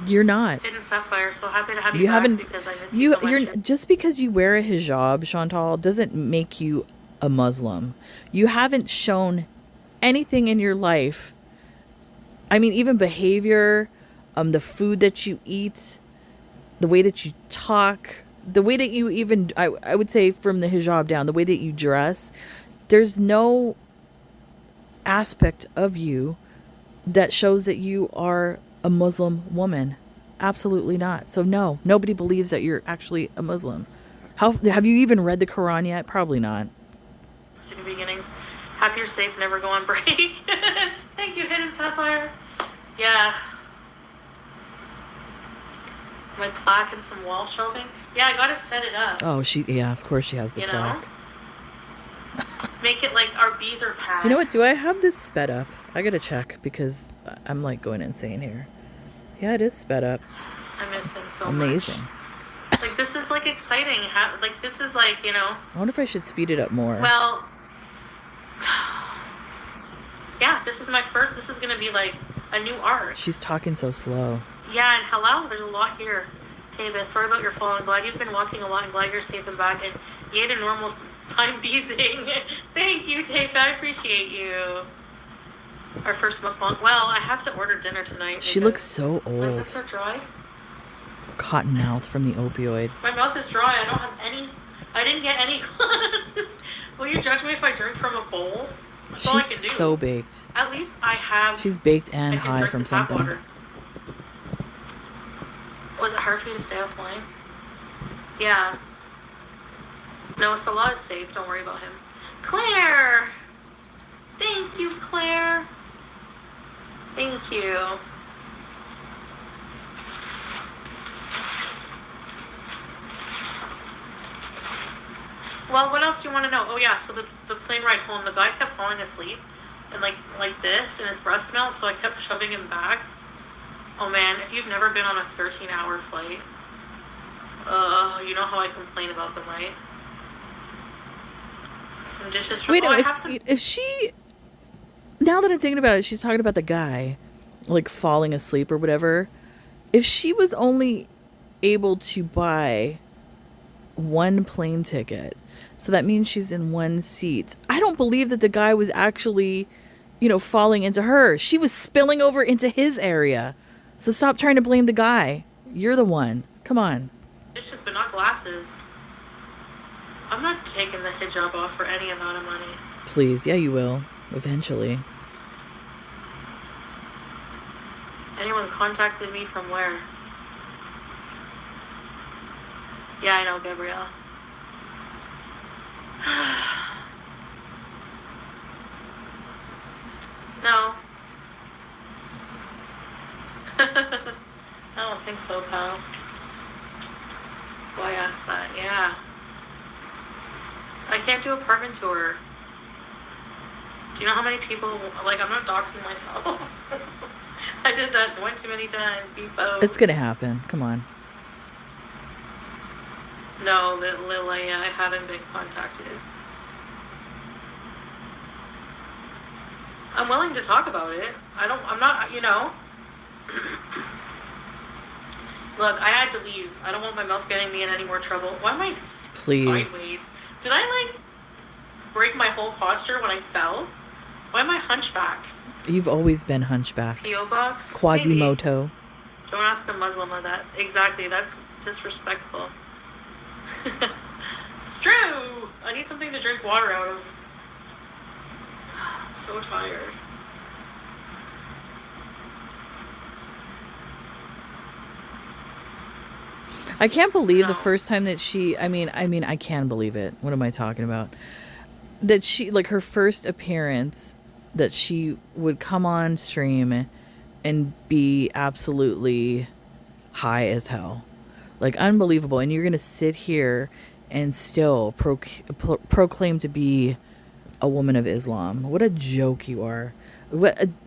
You're not. Hidden Sapphire, so happy to have you back because I miss you so much. You're just because you wear a hijab, Chantal, doesn't make you a Muslim. You haven't shown anything in your life. I mean, even behavior, the food that you eat, the way that you talk, the way that you even, I would say from the hijab down, the way that you dress, there's no aspect of you that shows that you are a Muslim woman. Absolutely not. So no, nobody believes that you're actually a Muslim. Have you even read the Quran yet? Probably not. To beginnings. Happy you're safe, never go on break. Thank you, Hidden Sapphire. Yeah. My plaque and some wall shelving. Yeah, I gotta set it up. Oh, of course she has the plaque. Make it like our beezer pad. You know what? Do I have this sped up? I gotta check because I'm going insane here. Yeah, it is sped up. I miss him so much. Amazing. This is exciting. This is I wonder if I should speed it up more. Well, yeah, this is my first. This is gonna be a new art. She's talking so slow. Yeah, and hello, there's a lot here. Taba, sorry about your fall. I'm glad you've been walking a lot and glad you're safe and back. And you had a normal time beezing. Thank you, Taba. I appreciate you. Our first mukbang. Well, I have to order dinner tonight. She looks so old. My lips are dry. Cotton mouth from the opioids. My mouth is dry. I don't have any. I didn't get any glasses. Will you judge me if I drink from a bowl? That's all I can do. She's so baked. At least I have. She's baked and high from something. Water. Was it hard for you to stay offline? Yeah. No, Salah is safe. Don't worry about him. Claire! Thank you, Claire. Thank you. Well, what else do you want to know? Oh, yeah, so the plane ride home, the guy kept falling asleep and like this, and his breath smelled, so I kept shoving him back. Oh, man, if you've never been on a 13-hour flight, you know how I complain about them, right? Some dishes from... Wait, if she... Now that I'm thinking about it, she's talking about the guy, falling asleep or whatever. If she was only able to buy one plane ticket, so that means she's in one seat. I don't believe that the guy was actually, falling into her. She was spilling over into his area. So stop trying to blame the guy. You're the one. Come on. Dishes, but not glasses. I'm not taking the hijab off for any amount of money. Please. Yeah, you will. Eventually. Anyone contacted me from where? Yeah, I know, Gabrielle. No. I don't think so, pal. Why ask that? Yeah. I can't do apartment tour. Do you know how many people, like, I'm not doxing myself. I did that one too many times before. It's gonna happen. Come on. No, Lily, I haven't been contacted. I'm willing to talk about it. I'm not, Look, I had to leave. I don't want my mouth getting me in any more trouble. Why am I Please. sideways? Did I, break my whole posture when I fell? Why am I hunchback? You've always been hunchback. P.O. box? Quasimodo. Maybe. Don't ask a Muslim of that. Exactly, that's disrespectful. It's true! I need something to drink water out of. I'm so tired. I can't believe No. the first time that I can believe it. What am I talking about? That she, like, her first appearance, that she would come on stream and be absolutely high as hell. Like, unbelievable. And you're going to sit here and still proclaim to be a woman of Islam. What a joke you are.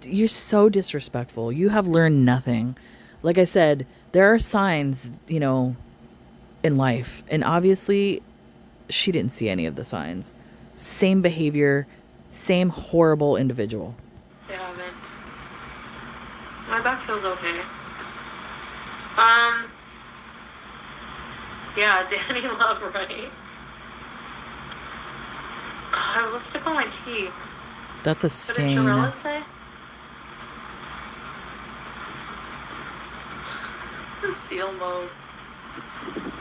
You're so disrespectful. You have learned nothing. Like I said, there are signs, in life. And obviously, she didn't see any of the signs. Same behavior, same horrible individual. I haven't. My back feels okay. Yeah, Danny Love, right? I would love to pick on my teeth. That's a What did stain. Chirella say? Seal mode.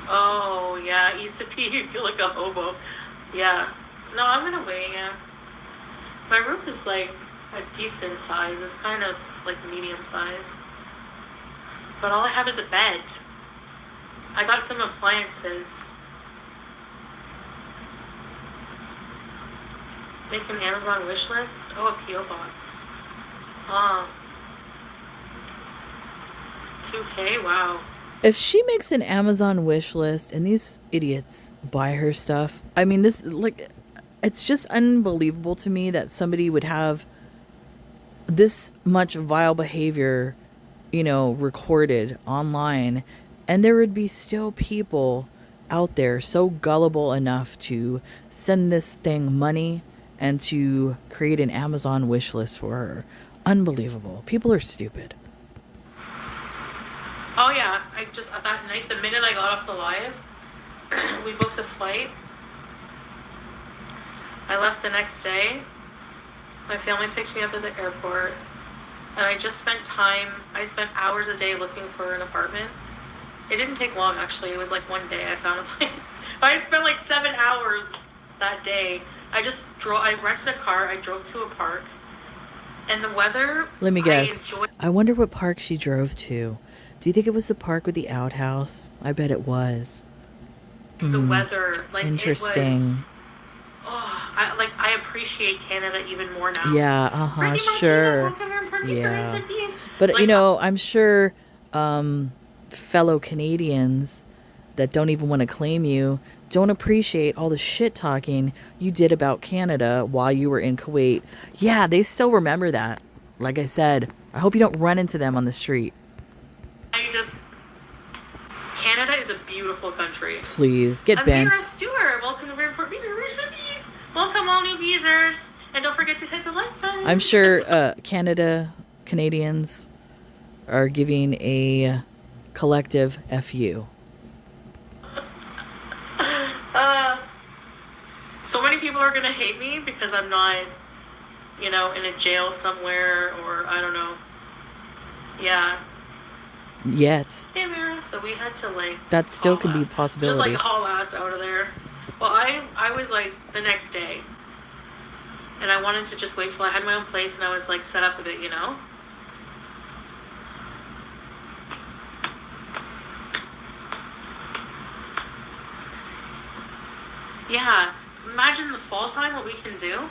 Oh, yeah, ECP, you feel like a hobo. Yeah. No, I'm gonna wait, yeah. My room is like a decent size. It's kind of like medium size. But all I have is a bed. I got some appliances. Make an Amazon wish list? Oh, a P.O. box. 2K? Wow. If she makes an Amazon wish list and these idiots buy her stuff, I mean, it's just unbelievable to me that somebody would have this much vile behavior, recorded online, and there would be still people out there so gullible enough to send this thing money and to create an Amazon wish list for her. Unbelievable. People are stupid. Oh yeah, that night, the minute I got off the live, we booked a flight. I left the next day. My family picked me up at the airport. And I spent hours a day looking for an apartment. It didn't take long, actually. It was like one day I found a place. But I spent like 7 hours that day. I rented a car, I drove to a park. And the weather, Let me guess. I wonder what park she drove to. Do you think it was the park with the outhouse? I bet it was. The weather, Interesting. it was... Oh, I appreciate Canada even more now. Yeah, sure. Yeah. But, I'm sure fellow Canadians that don't even want to claim you don't appreciate all the shit talking you did about Canada while you were in Kuwait. Yeah, they still remember that. Like I said, I hope you don't run into them on the street. Canada is a beautiful country. Please, get bent. Amira Stewart, welcome to Airport Beezers. Welcome all new Beezers. And don't forget to hit the like button. I'm sure Canadians are giving a collective FU. So many people are going to hate me because I'm not, in a jail somewhere or I don't know. Yeah. Yet. Hey, Mira. So we had to that still could be a possibility. Just haul ass out of there. Well, I was like the next day, and I wanted to just wait till I had my own place and I was like set up a bit, you know. Yeah, imagine the fall time. What we can do.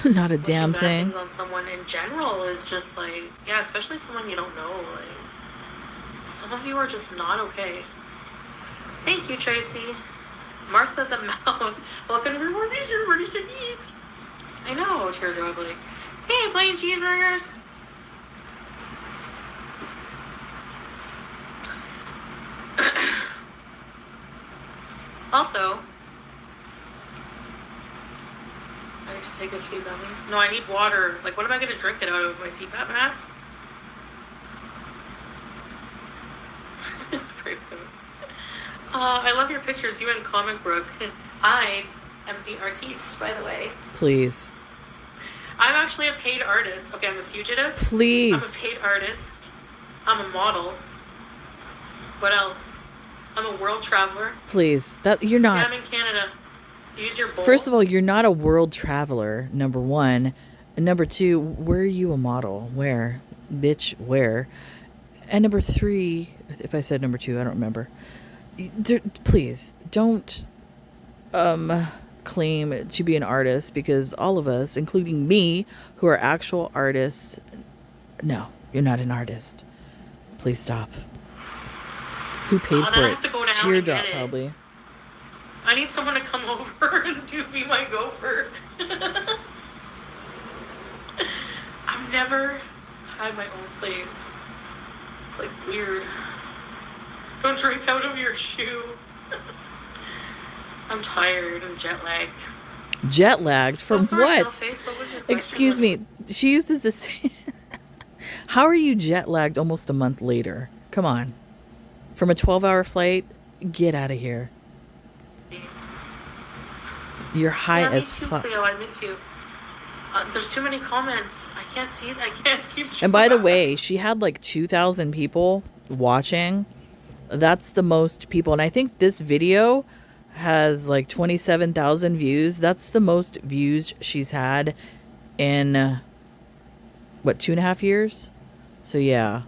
Not a Wishing damn bad thing. things on someone in general is just like, yeah, especially someone you don't know. Like, some of you are just not okay. Thank you, Tracy. Martha the Mouth. Welcome to British Cities. I know, Teardrop. Like, hey, plain cheeseburgers. Also, I need to take a few gummies. No, I need water. Like, what am I going to drink it out of? My CPAP mask? It's great. I love your pictures. You and Comic Book. I am the artiste, by the way. Please. I'm actually a paid artist. Okay, I'm a fugitive. Please. I'm a paid artist. I'm a model. What else? I'm a world traveler. Please. That you're not. Yeah, I'm in Canada. Use your bowl. First of all, you're not a world traveler, number one. And number two, where are you a model? Where? Bitch, where? And number three, if I said number two, I don't remember. Please, don't claim to be an artist, because all of us, including me, who are actual artists, no, you're not an artist. Please stop. Who paid for I it? have to go down and Teardrop, get it. probably. I need someone to come over and be my gopher. I've never had my own place. It's like weird. Don't drink out of your shoe. I'm tired and jet lagged. Jet lagged from what? What was your question? Excuse me. She uses the same. How are you jet lagged almost a month later? Come on. From a 12-hour flight? Get out of here. You're high Yeah, as me too, fuck. Cleo. I miss you. There's too many comments. I can't see it. I can't keep track. And by the way, she had like 2,000 people watching. That's the most people. And I think this video has like 27,000 views. That's the most views she's had in, what, 2.5 years? So yeah.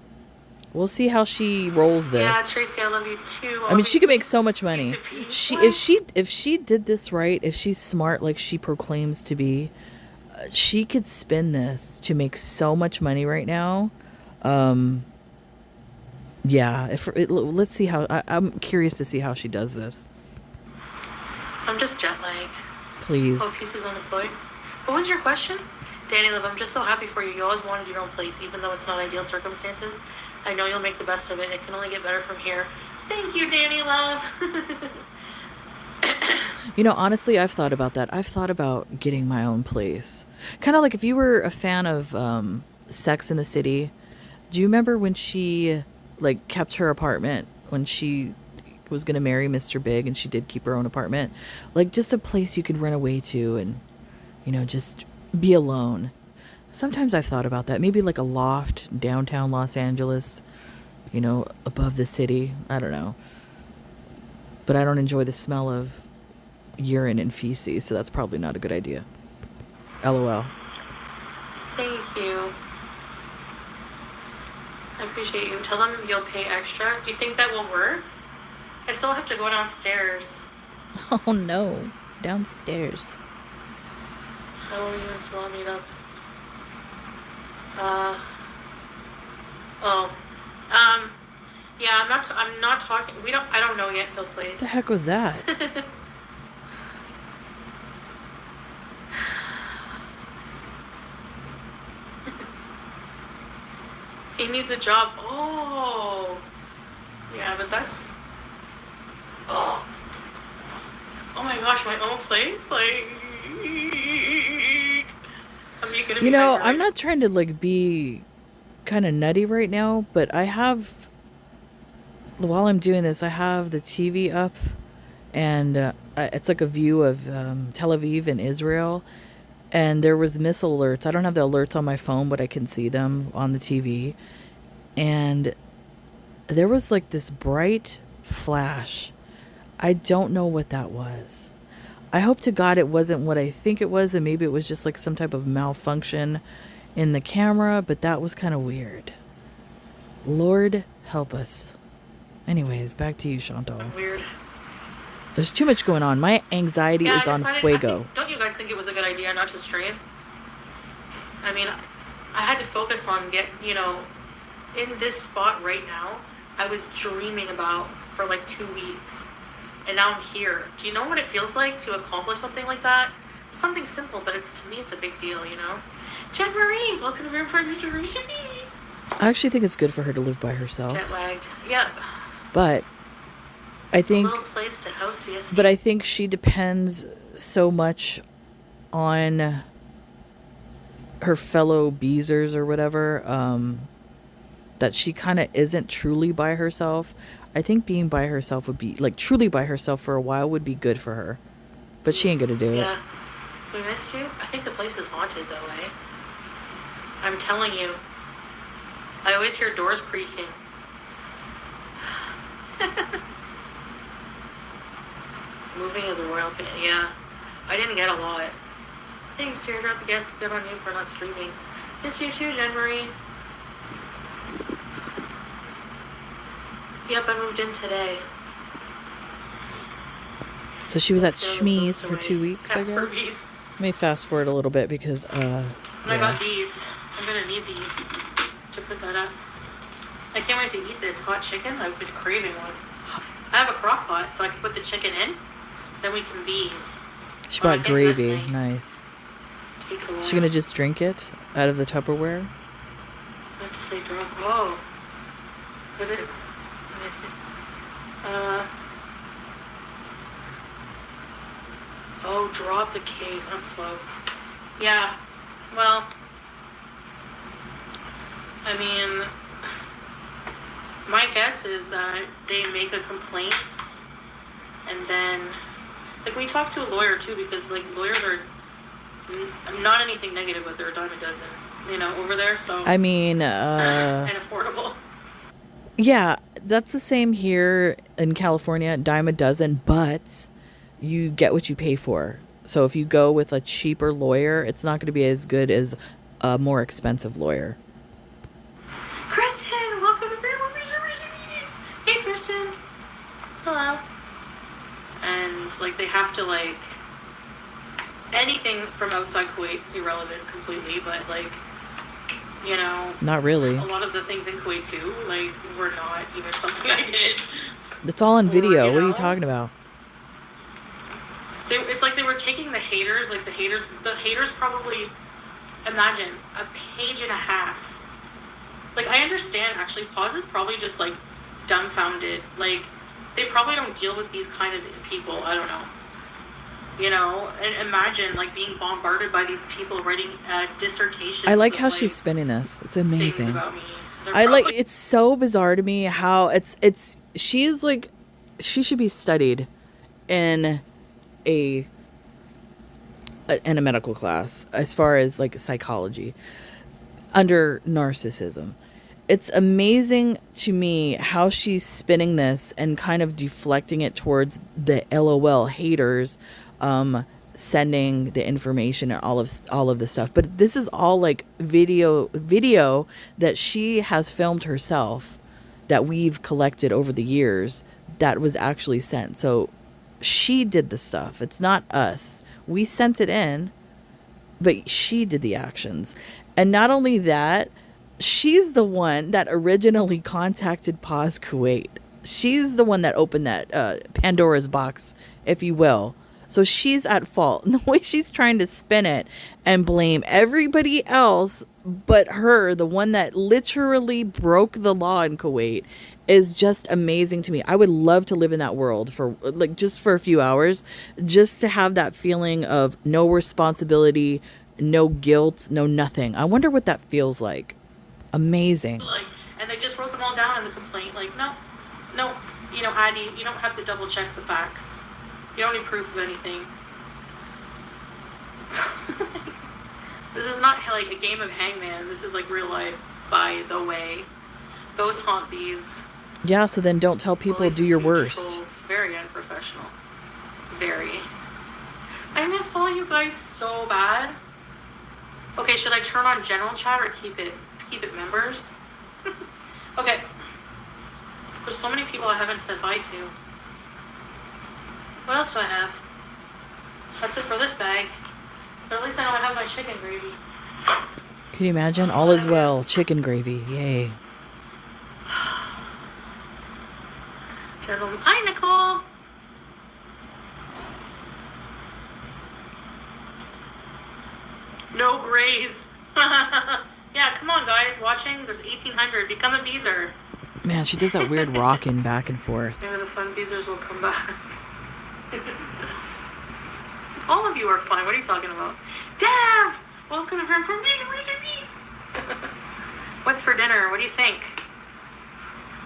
We'll see how she rolls this. Yeah, Tracy, I love you too. I mean, she could make so much money. What? If she did this right, if she's smart like she proclaims to be, she could spin this to make so much money right now. Yeah, let's see how. I'm curious to see how she does this. I'm just jet lagged. Please. Oh, pieces unemployed. What was your question? Danny Love, I'm just so happy for you. You always wanted your own place, even though it's not ideal circumstances. I know you'll make the best of it. It can only get better from here. Thank you, Danny Love. You know, honestly, I've thought about that. I've thought about getting my own place. Kind of like if you were a fan of Sex in the City. Do you remember when she like kept her apartment when she was going to marry Mr. Big, and she did keep her own apartment? Like just a place you could run away to and, you know, just be alone. Sometimes I've thought about that. Maybe like a loft downtown Los Angeles, you know, above the city. I don't know. But I don't enjoy the smell of urine and feces, so that's probably not a good idea. LOL. Thank you. I appreciate you. Tell them you'll pay extra. Do you think that will work? I still have to go downstairs. Oh no. Downstairs. I won't even salami it up. Yeah, I'm not talking. I don't know yet, Phil Flays. What the heck was that? He needs a job. Oh. Yeah, but that's... Oh. Oh my gosh, my own place? Like... You know, I'm not trying to like be kind of nutty right now, but I have, while I'm doing this, I have the TV up, and it's like a view of Tel Aviv and Israel, and there was missile alerts. I don't have the alerts on my phone, but I can see them on the TV, and there was like this bright flash I don't know what that was. I hope to God it wasn't what I think it was, and maybe it was just like some type of malfunction in the camera, but that was kind of weird. Lord help us. Anyways, back to you, Chantal. Weird. There's too much going on. My anxiety is on fuego. Don't you guys think it was a good idea not to stream? I mean, I had to focus on in this spot right now, I was dreaming about for like 2 weeks. And now I'm here. Do you know what it feels like to accomplish something like that? It's something simple, but to me, it's a big deal, you know? Jen Marie, welcome to Vampire Restoration. I actually think it's good for her to live by herself. Jet lagged. Yep. But I think... A little place to house the escape. But I think she depends so much on her fellow Beezers or whatever, that she kind of isn't truly by herself. I think being by herself would be, like, truly by herself for a while would be good for her. But she ain't gonna do it. Yeah. We missed you? I think the place is haunted, though, eh? I'm telling you. I always hear doors creaking. Moving is a royal pain. Yeah. I didn't get a lot. Thanks, Teardrop. I guess good on you for not streaming. Miss you too, Jen Marie. Yep, I moved in today. So she was at Shmee's for 2 weeks, I guess. Bees. Let me fast forward a little bit because, And I got these. I'm gonna need these to put that up. I can't wait to eat this hot chicken. I've been craving one. I have a crock pot, so I can put the chicken in. Then we can bees. She bought gravy. Nice. Takes a while. She gonna just drink it out of the Tupperware? I have to say drop. Oh. Let me see. Oh, drop the case. I'm slow. Yeah. Well, I mean, my guess is that they make a complaint and then, like, we talked to a lawyer too, because, like, lawyers are not anything negative, but they're a dime a dozen, over there, so. I mean, and affordable. Yeah, that's the same here in California, dime a dozen, but you get what you pay for. So if you go with a cheaper lawyer, it's not going to be as good as a more expensive lawyer. Kristen, welcome to Fairmont Reservations. Hey, Kristen. Hello. And, like, they have to, like, anything from outside Kuwait, irrelevant completely, but, like, Not really. A lot of the things in Kuwait, too, like, were not even something I did. It's all on video. What are you talking about? It's like they were taking the haters probably, imagine, a page and a half. Like, I understand, actually, Pause is probably just, like, dumbfounded. Like, they probably don't deal with these kind of people. I don't know. And imagine, like, being bombarded by these people writing dissertations. I like how she's spinning this. It's amazing. Things about me. It's so bizarre to me how she's like, she should be studied in in a medical class as far as, like, psychology under narcissism. It's amazing to me how she's spinning this and kind of deflecting it towards the LOL haters, sending the information and all of the stuff. But this is all, like, video that she has filmed herself that we've collected over the years that was actually sent. So she did the stuff. It's not us. We sent it in, but she did the actions. And not only that, she's the one that originally contacted Pause Kuwait. She's the one that opened that Pandora's box, if you will. So she's at fault. And the way she's trying to spin it and blame everybody else but her, the one that literally broke the law in Kuwait, is just amazing to me. I would love to live in that world for, like, just for a few hours, just to have that feeling of no responsibility, no guilt, no nothing. I wonder what that feels like. Amazing. Like, and they just wrote them all down in the complaint. Like, no, Addie, you don't have to double check the facts. You don't need proof of anything. This is not like a game of Hangman. This is, like, real life, by the way. Those haunt these. Yeah, so then don't tell people do your worst. Trolls. very unprofessional. Very. I missed all you guys so bad. Okay, should I turn on general chat or keep it members? Okay. There's so many people I haven't said bye to. What else do I have? That's it for this bag. But at least I know I have my chicken gravy. Can you imagine? All is well. Chicken gravy. Yay. Gentlemen. Hi, Nicole. No grays. Yeah, come on, guys. Watching. There's 1,800. Become a beezer. Man, she does that weird rocking back and forth. Maybe the fun beezers will come back. All of you are fun. What are you talking about? Dev! Welcome to from me. Where's your bees? What's for dinner? What do you think?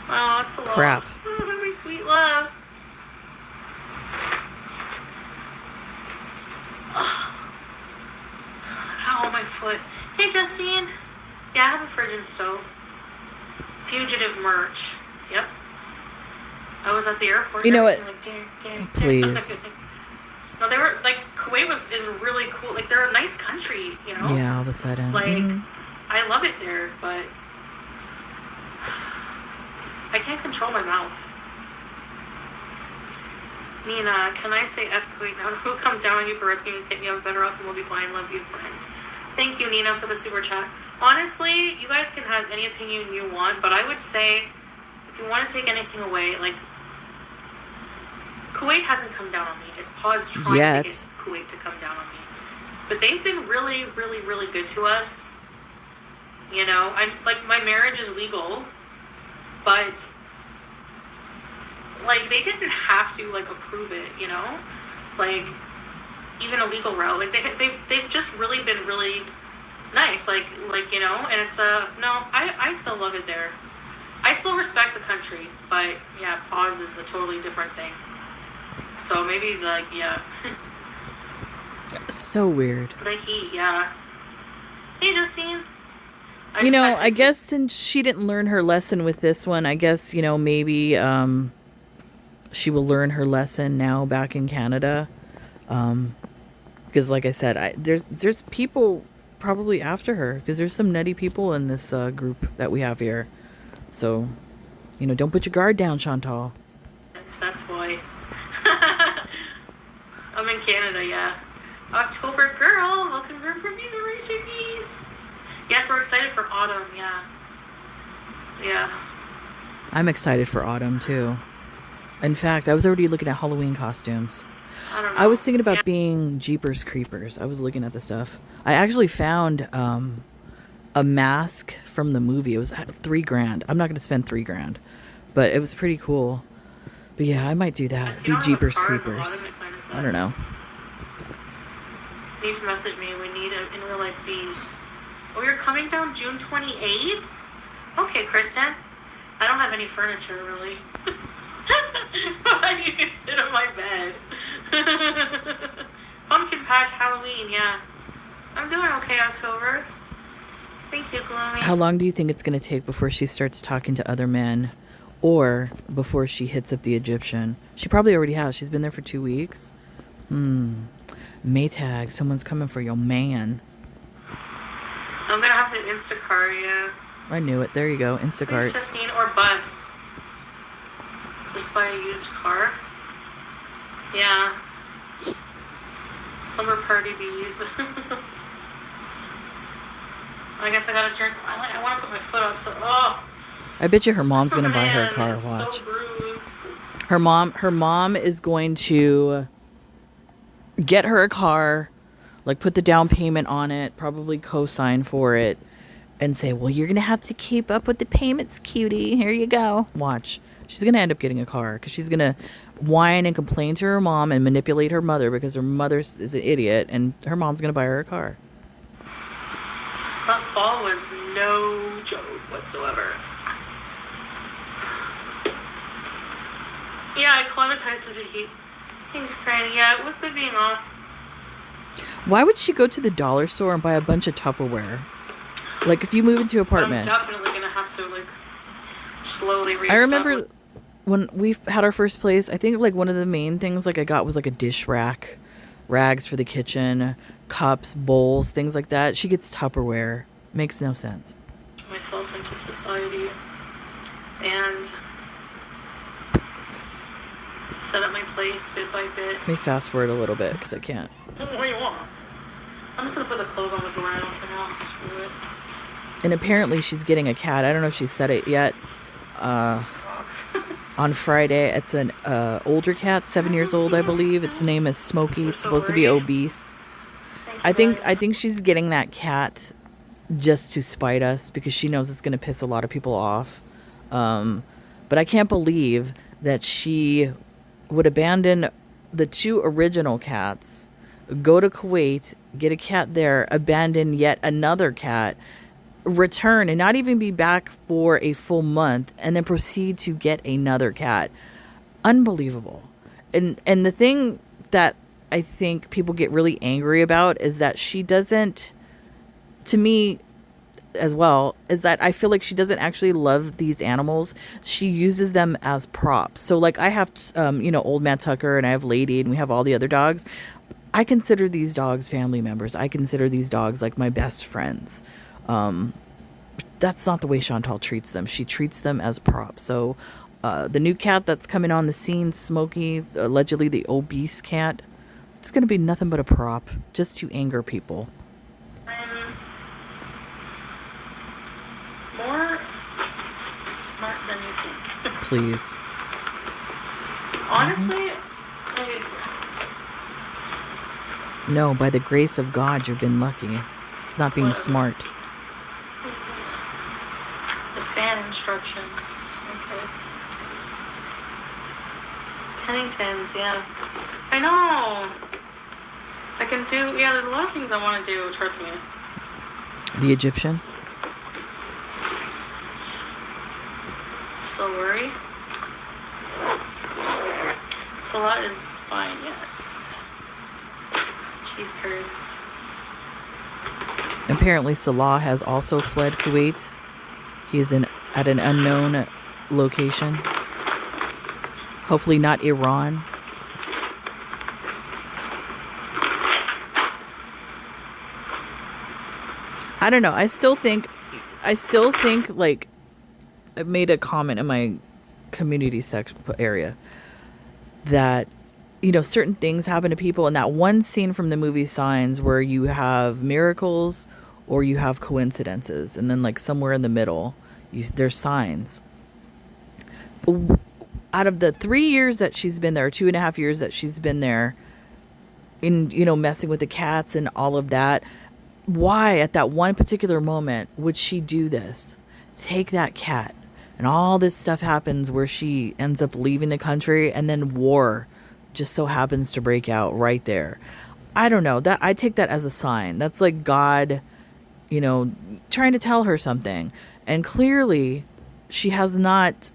Oh, it's a lot. Crap. Oh, my sweet love. Ow, my foot. Hey, Justine. Yeah, I have a fridge and stove. Fugitive merch. Yep. I was at the airport. You know what? Like, ding. Please. No, they were like Kuwait is really cool. Like they're a nice country, you know. Yeah, all of a sudden. Like I love it there, but I can't control my mouth. Nina, can I say F Kuwait now? Who comes down on you for rescuing me? Take me up better off and we'll be fine. Love you, friends. Thank you, Nina, for the super chat. Honestly, you guys can have any opinion you want, but I would say if you want to take anything away, like Kuwait hasn't come down on me. It's paused trying to get Kuwait to come down on me. But they've been really, really, really good to us. You know, like my marriage is legal, but like they didn't have to like approve it, you know? Like even a legal route. Like they've just really been really nice. Like you know, and it's no, I still love it there. I still respect the country, but yeah, pause is a totally different thing. So maybe like yeah. So weird. The heat, yeah. Hey Justine. You know, I guess since she didn't learn her lesson with this one, I guess, you know, maybe she will learn her lesson now back in Canada. Because like I said, there's people probably after her because there's some nutty people in this group that we have here. So, you know, don't put your guard down, Chantal. That's why. I'm in Canada, yeah. October girl, welcome to Bees and Recipes. Yes, we're excited for autumn, yeah. Yeah. I'm excited for autumn too. In fact, I was already looking at Halloween costumes. I don't know. I was thinking about being Jeepers Creepers. I was looking at the stuff. I actually found a mask from the movie. It was $3,000. I'm not going to spend $3,000, but it was pretty cool. But yeah, I might do that. Be Jeepers Creepers. I don't know. You need to message me. We need in real life bees. Oh, you're coming down June 28th? Okay, Kristen. I don't have any furniture, really. You can sit on my bed. Pumpkin patch Halloween, yeah. I'm doing okay, October. Thank you, Gloomy. How long do you think it's going to take before she starts talking to other men? Or before she hits up the Egyptian? She probably already has. She's been there for 2 weeks. Maytag, someone's coming for your man. I'm going to have to Instacart, yeah. I knew it. There you go. Instacart. Justine, or bus. Just buy a used car. Yeah. Summer party bees. I guess I gotta drink. I want to put my foot up, so I bet you her mom's gonna buy her a car. It's Watch. so bruised. Her mom is going to get her a car, like put the down payment on it, probably co-sign for it, and say, "Well, you're gonna have to keep up with the payments, cutie. Here you go." Watch. She's gonna end up getting a car because she's gonna whine and complain to her mom and manipulate her mother because her mother is an idiot, and her mom's gonna buy her a car. That fall was no joke whatsoever. Yeah, I acclimatized to the heat. Thanks, Granny. Yeah, it was good being off. Why would she go to the dollar store and buy a bunch of Tupperware? Like, if you move into an apartment. I'm definitely gonna have to, like, slowly restart. I remember when we had our first place, I think like one of the main things like I got was like a dish rack, rags for the kitchen, cups, bowls, things like that. She gets Tupperware. Makes no sense. Myself into society and set up my place bit by bit. Let me fast forward a little bit because I can't. What do you want? I'm just gonna put the clothes on the ground for now. Screw it. And apparently she's getting a cat. I don't know if she said it yet. Sucks. On Friday, it's an older cat, 7 years old, I believe. Its name is Smokey. It's supposed to be obese. I think she's getting that cat just to spite us because she knows it's going to piss a lot of people off. But I can't believe that she would abandon the 2 original cats, go to Kuwait, get a cat there, abandon yet another cat, return and not even be back for a full month, and then proceed to get another cat. Unbelievable. And the thing that I think people get really angry about is that she doesn't, to me as well, is that I feel like she doesn't actually love these animals. She uses them as props. So like I have old man Tucker, and I have Lady, and we have all the other dogs. I consider these dogs family members. I consider these dogs like my best friends. That's not the way Chantal treats them. She treats them as props. So the new cat that's coming on the scene, Smokey, allegedly the obese cat, it's going to be nothing but a prop just to anger people. I'm more smart than you think. Please. Honestly, No, by the grace of God, you've been lucky. It's not being smart. The fan instructions. Okay. Penningtons, yeah. I know. I can do, yeah, there's a lot of things I want to do, trust me. The Egyptian? Slow worry. Salah is fine, yes. Cheese curds. Apparently Salah has also fled Kuwait. He is at an unknown location. Hopefully not Iran. I don't know. I still think like I made a comment in my community section area that certain things happen to people, and that one scene from the movie Signs where you have miracles or you have coincidences, and then like somewhere in the middle there's signs. Out of the 3 years that she's been there, 2.5 years that she's been there, in messing with the cats and all of that, why at that one particular moment would she do this? Take that cat, and all this stuff happens where she ends up leaving the country, and then war just so happens to break out right there. I don't know, that I take that as a sign. That's like God, trying to tell her something. And clearly she has not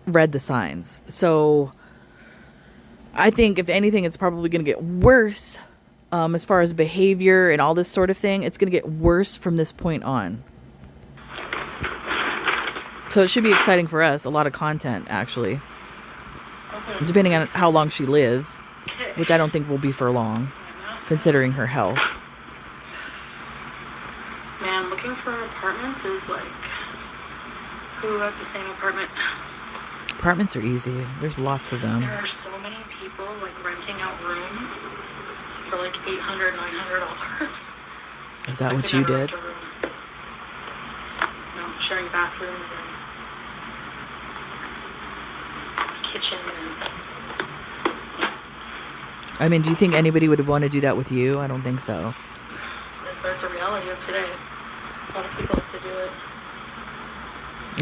read the signs. So I think if anything, it's probably going to get worse. As far as behavior and all this sort of thing, it's going to get worse from this point on. So it should be exciting for us. A lot of content, actually. Okay. Depending on how long she lives, which I don't think will be for long, considering her health. Man, looking for apartments is like, who had the same apartment? Apartments are easy. There's lots of them. There are so many people like renting out rooms for like $800, $900. Is that what you did? No, sharing bathrooms and kitchen and... I mean, do you think anybody would want to do that with you? I don't think so. But it's a reality of today. A lot of people have to do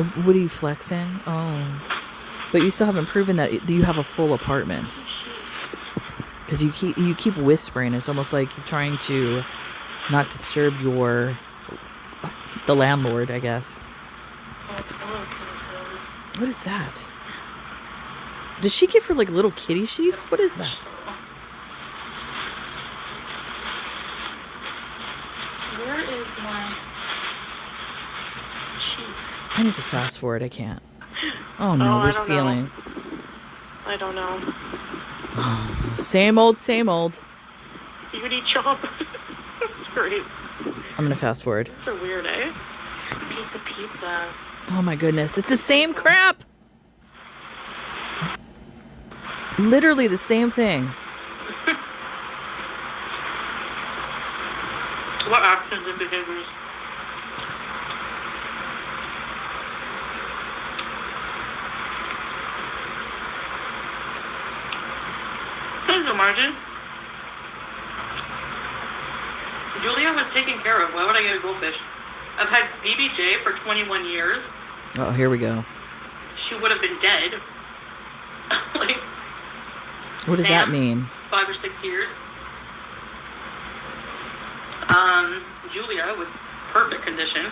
it. What are you flexing? Oh. But you still haven't proven that you have a full apartment. Because you keep whispering. It's almost like you're trying to not disturb the landlord, I guess. Oh, pillowcases. What is that? Did she give her like little kitty sheets? What is that? Where is my sheets? I need to fast forward. I can't. Oh no, I we're don't know. sealing. I don't know. Same old, same old. Beauty chop. That's great. I'm gonna fast forward. These are weird, eh? Pizza. Oh my goodness, it's the same crap. Literally the same thing. What actions and behaviors? Can you imagine? Julia was taken care of. Why would I get a goldfish? I've had BBJ for 21 years. Oh, here we go. She would have been dead. Like, What does that mean? 5 or 6 years. Julia was perfect condition.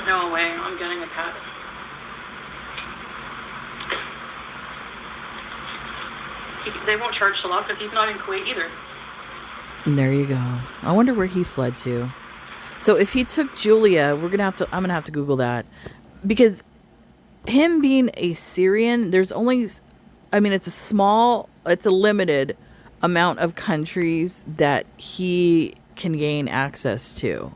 No way, I'm getting a cat. They won't charge Salah because he's not in Kuwait either. And there you go. I wonder where he fled to. So if he took Julia, I'm gonna have to Google that, because him being a Syrian, there's only, I mean, it's a limited amount of countries that he can gain access to.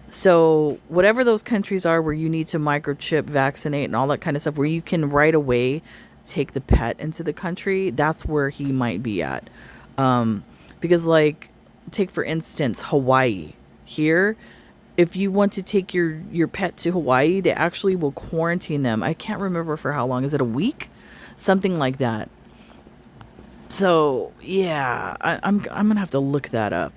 So whatever those countries are where you need to microchip, vaccinate, and all that kind of stuff, where you can right away take the pet into the country, that's where he might be at. Because, like, take for instance Hawaii. Here, if you want to take your pet to Hawaii, they actually will quarantine them. I can't remember for how long. Is it a week? Something like that. So yeah, I'm gonna have to look that up.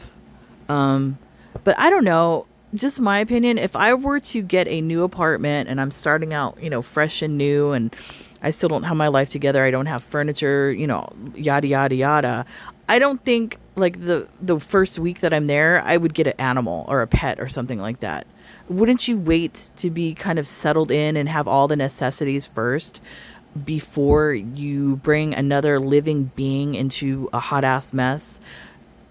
But I don't know. Just my opinion. If I were to get a new apartment and I'm starting out, fresh and new, and I still don't have my life together, I don't have furniture, yada yada yada. I don't think, like, the first week that I'm there, I would get an animal or a pet or something like that. Wouldn't you wait to be kind of settled in and have all the necessities first before you bring another living being into a hot ass mess?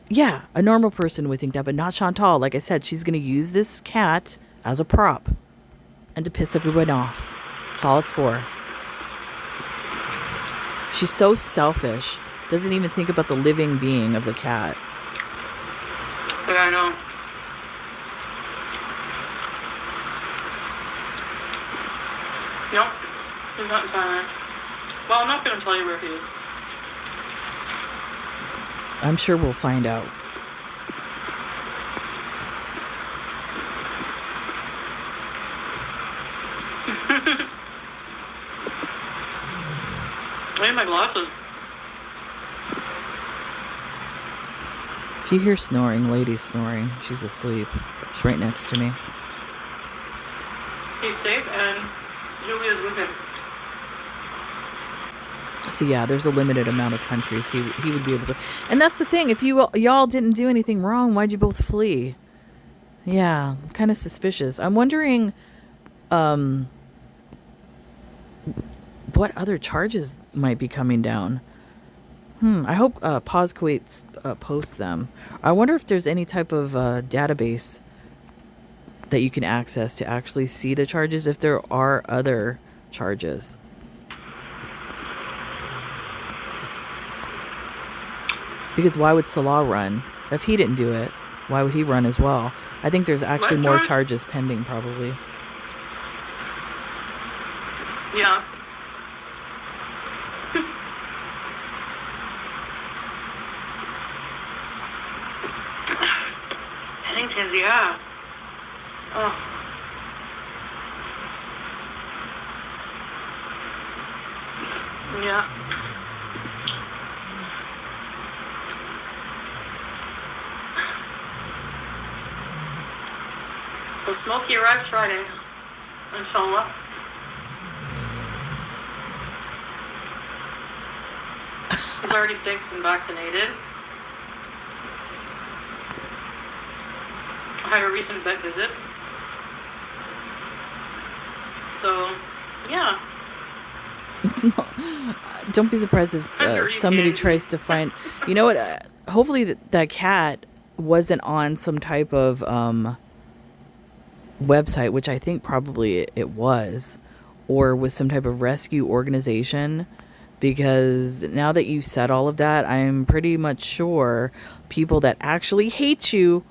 Yeah, a normal person would think that, but not Chantal. Like I said, she's going to use this cat as a prop and to piss everyone off. That's all it's for. She's so selfish. Doesn't even think about the living being of the cat. Yeah, I know. Nope. He's not in Thailand. Well, I'm not going to tell you where he is. I'm sure we'll find out. I need my glasses. If you hear snoring, lady's snoring. She's asleep. She's right next to me. He's safe and Julia's with him. So yeah, there's a limited amount of countries he would be able to. And that's the thing. If y'all didn't do anything wrong, why'd you both flee? Yeah, I'm kind of suspicious. I'm wondering what other charges might be coming down. I hope Pause Kuwait posts them. I wonder if there's any type of database that you can access to actually see the charges, if there are other charges. Because why would Salah run? If he didn't do it, why would he run as well? I think there's actually more charges pending, probably. Yeah. Pennington's, yeah. Oh. Yeah. So Smokey arrives Friday. Inshallah. He's already fixed and vaccinated. I had a recent vet visit. So, yeah. Don't be surprised if somebody tries to find... You know what? Hopefully that cat wasn't on some type of website, which I think probably it was, or with some type of rescue organization. Because now that you said all of that, I'm pretty much sure people that actually hate you,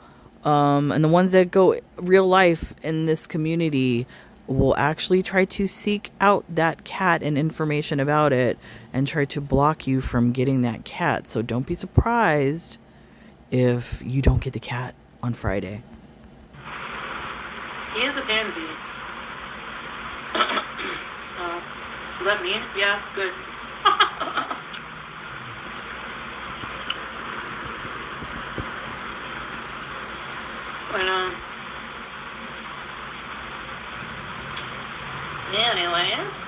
and the ones that go real life in this community, will actually try to seek out that cat and information about it and try to block you from getting that cat. So don't be surprised if you don't get the cat on Friday. He is a pansy. Does that mean? Yeah, good. I know. Anyways.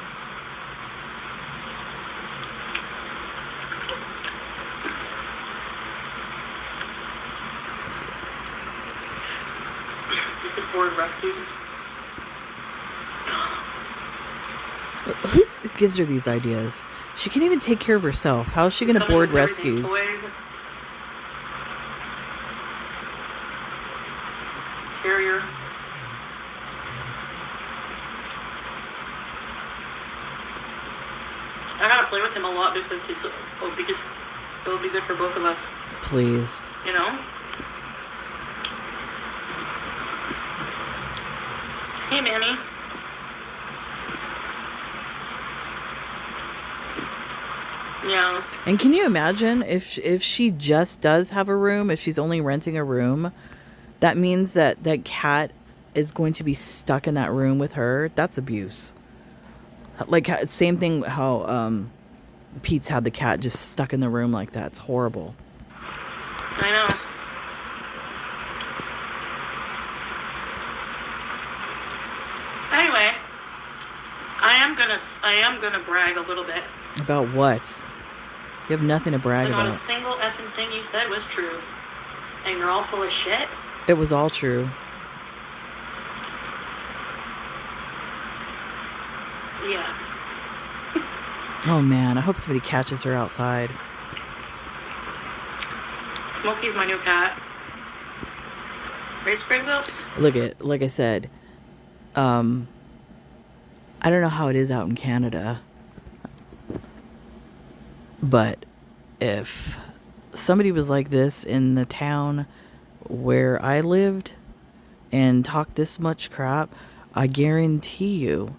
You could board rescues. Who gives her these ideas? She can't even take care of herself. How is she going to board rescues? Toys. Carrier. I gotta play with him a lot because it will be good for both of us. Please. You know? Hey, Mammy. Yeah. And can you imagine if she just does have a room, if she's only renting a room, that means that that cat is going to be stuck in that room with her. That's abuse. Like, same thing how Pete's had the cat just stuck in the room like that. It's horrible. I know. Anyway, I am gonna brag a little bit. About what? You have nothing to brag Not a about. single effing thing you said was true. And you're all full of shit. It was all true. Yeah. Oh man, I hope somebody catches her outside. Smokey's my new cat. Right, Springville? Like I said, I don't know how it is out in Canada, but if somebody was like this in the town where I lived and talked this much crap, I guarantee you,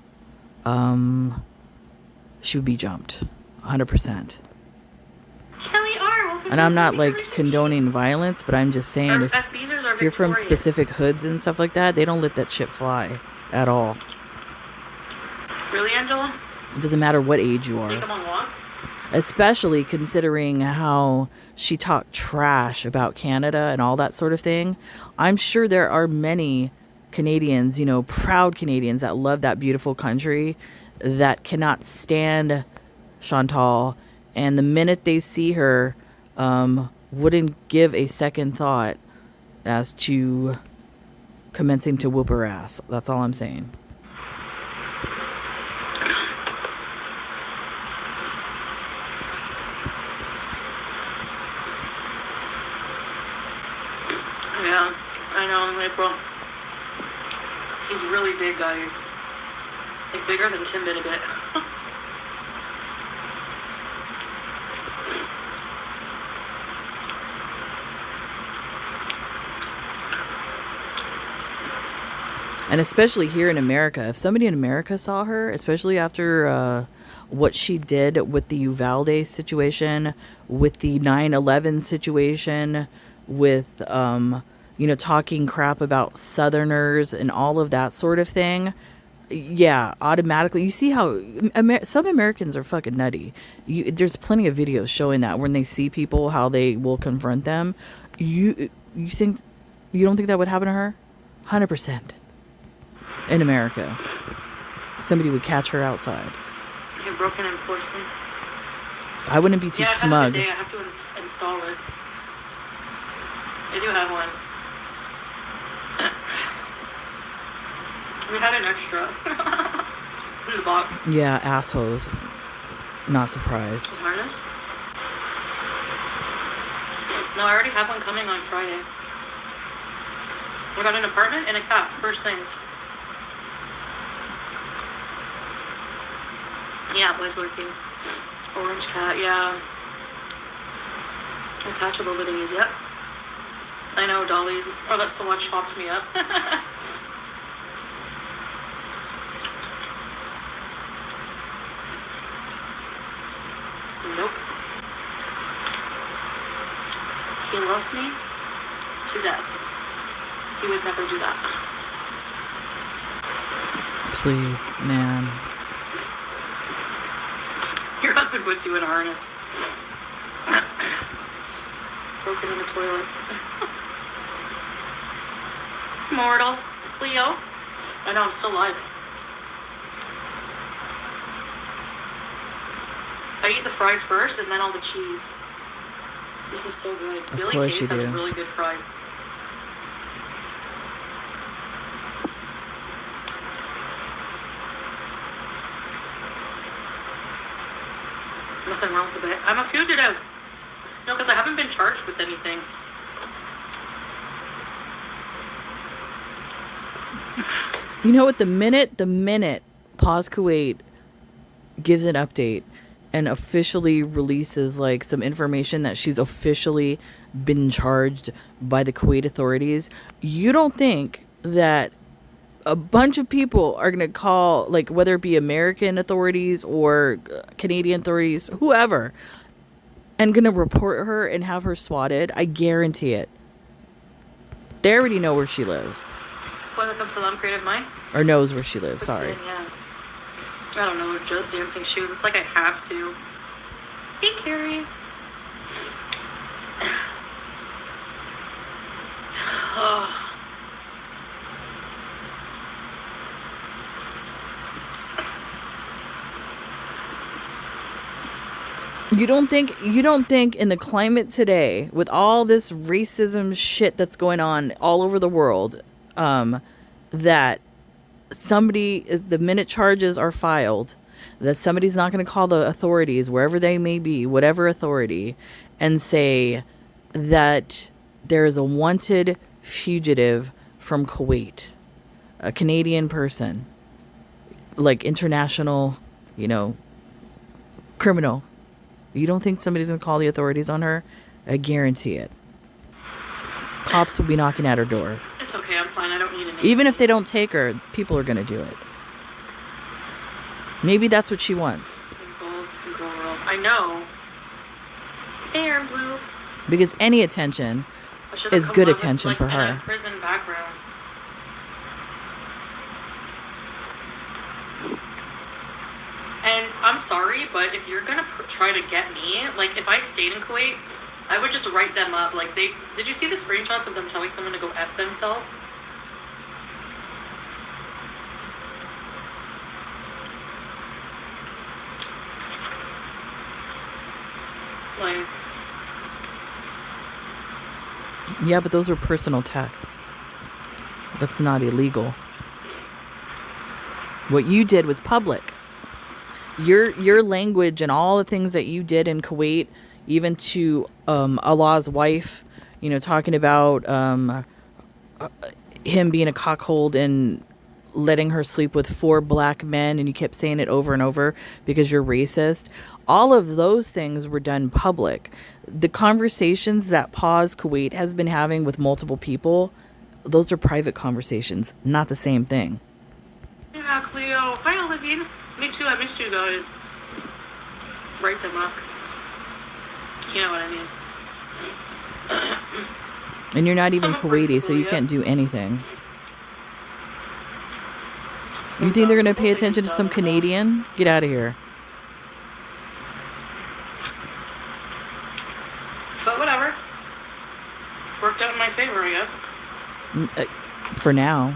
she would be jumped 100%. Kelly R. And I'm not like condoning violence, but I'm just saying if you're from specific hoods and stuff like that, they don't let that shit fly at all. Really, Angela? It doesn't matter what age you Take are. them on walks? Especially considering how she talked trash about Canada and all that sort of thing. I'm sure there are many Canadians, you know, proud Canadians that love that beautiful country that cannot stand Chantal, and the minute they see her, wouldn't give a second thought as to commencing to whoop her ass. That's all I'm saying. Yeah, I know, April. He's really big, guys. Like, bigger than Timbit a bit. And especially here in America, if somebody in America saw her, especially after what she did with the Uvalde situation, with the 9/11 situation, with you know, talking crap about Southerners and all of that sort of thing, yeah, automatically. You see how some Americans are fucking nutty. There's plenty of videos showing that when they see people, how they will confront them. You don't think that would happen to her? 100%. In America, somebody would catch her outside. You're broken in porcelain. I wouldn't be too smug. I have to install it. I do have one. We had an extra in the box. Yeah, assholes. Not surprised. The harness? No, I already have one coming on Friday. We got an apartment and a cat. First things. Yeah, boys lurking. Orange cat, yeah. Attachable biddies, yep. I know, dollies. Oh, that so much chopped me up. Nope. He loves me to death. He would never do that. Please, man. Your husband puts you in a harness. Broken in the toilet. Mortal. Cleo. I know, I'm still alive. I eat the fries first and then all the cheese. This is so good. Of Billy course Case you has do. really good fries. Nothing wrong with it. I'm a fugitive. No, because I haven't been charged with anything. You know what? The minute Pause Kuwait gives an update and officially releases like some information that she's officially been charged by the Kuwait authorities, you don't think that a bunch of people are going to call, like, whether it be American authorities or Canadian authorities, whoever, and going to report her and have her swatted? I guarantee it. They already know where she lives. When it comes to them, creative mind. Or knows where she lives, sorry. Yeah. I don't know, just dancing shoes. It's like I have to. Hey, Carrie. Oh. You don't think in the climate today, with all this racism shit that's going on all over the world, that somebody, the minute charges are filed, that somebody's not going to call the authorities, wherever they may be, whatever authority, and say that there is a wanted fugitive from Kuwait, a Canadian person, like international, criminal. You don't think somebody's going to call the authorities on her? I guarantee it. Cops will be knocking at her door. It's okay, I'm fine. I don't need an AC. Even if they don't take her, people are going to do it. Maybe that's what she wants. Involved in girl world. I know. Hey, Aaron Blue. Because any attention is good attention for her. In a prison background. And I'm sorry, but if you're gonna try to get me, like, if I stayed in Kuwait, I would just write them up. Like, did you see the screenshots of them telling someone to go F themselves? Like, Yeah, but those are personal texts. That's not illegal. What you did was public. Your language and all the things that you did in Kuwait, even to Allah's wife, talking about him being a cockhold and letting her sleep with 4 black men, and you kept saying it over and over because you're racist. All of those things were done public. The conversations that Pause Kuwait has been having with multiple people, those are private conversations, not the same thing. yeah, Cleo. Hi, Olivine. Me too. I missed you guys. Write them up. You know what I mean. And you're not even I'm a Kuwaiti, so you principal, can't do anything. You think they're going to pay attention to some Canadian? Get out of here. But whatever. Worked out in my favor, I guess. For now.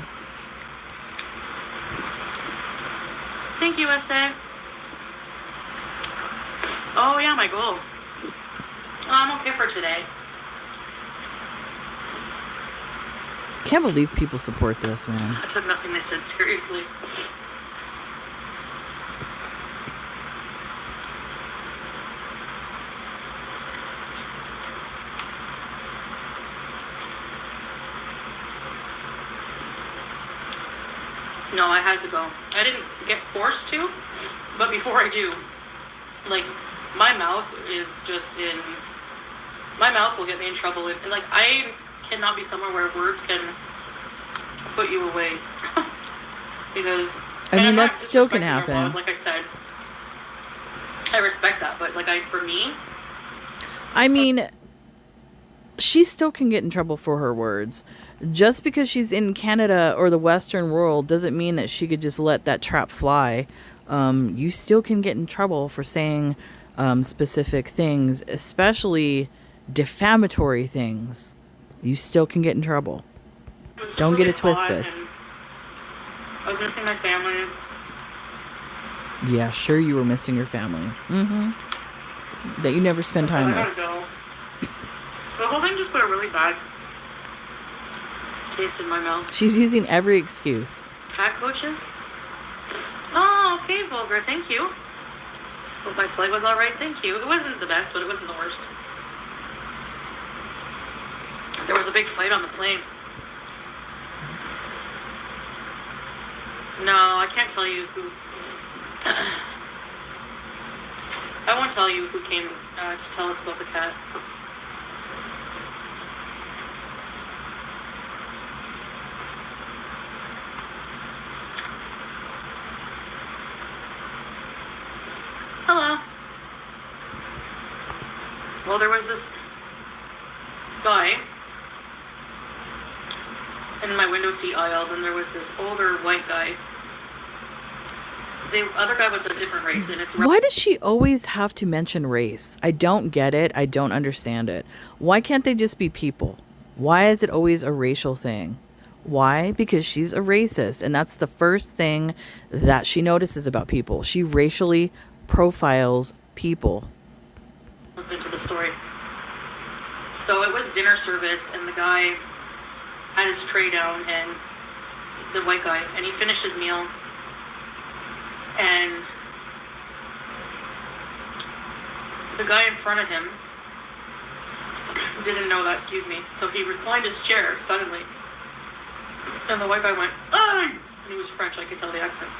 Thank you, SA. Oh, yeah, my goal. Oh, I'm okay for today. Can't believe people support this, man. I took nothing they said seriously. No, I had to go. I didn't get forced to, but before I do, like, my mouth is just in. My mouth will get me in trouble. Like, I cannot be somewhere where words can put you away. Because. I mean, I'm that not still can disrespecting their happen. laws, like I said. I respect that, but, like, for me. I mean, she still can get in trouble for her words. Just because she's in Canada or the Western world doesn't mean that she could just let that trap fly. You still can get in trouble for saying specific things, especially defamatory things. You still can get in trouble. Don't get it twisted. I was missing my family. Yeah, sure you were missing your family. That you never spend time I with. gotta go. The whole thing just put a really bad taste in my mouth. She's using every excuse. Cat coaches? Oh, okay, Vulgar, thank you. Hope my flight was alright, thank you. It wasn't the best, but it wasn't the worst. There was a big fight on the plane. No, I can't tell you who. I won't tell you who came to tell us about the cat. Hello. Well, there was this guy in my window seat aisle, then there was this older white guy. The other guy was a different race, and it's... Why does she always have to mention race? I don't get it. I don't understand it. Why can't they just be people? Why is it always a racial thing? Why? Because she's a racist, and that's the first thing that she notices about people. She racially profiles people. Into the story. So it was dinner service, and the guy had his tray down, and the white guy, and he finished his meal, and the guy in front of him didn't know that, excuse me, so he reclined his chair suddenly, and the white guy went, "Ay!" And he was French, I could tell the accent.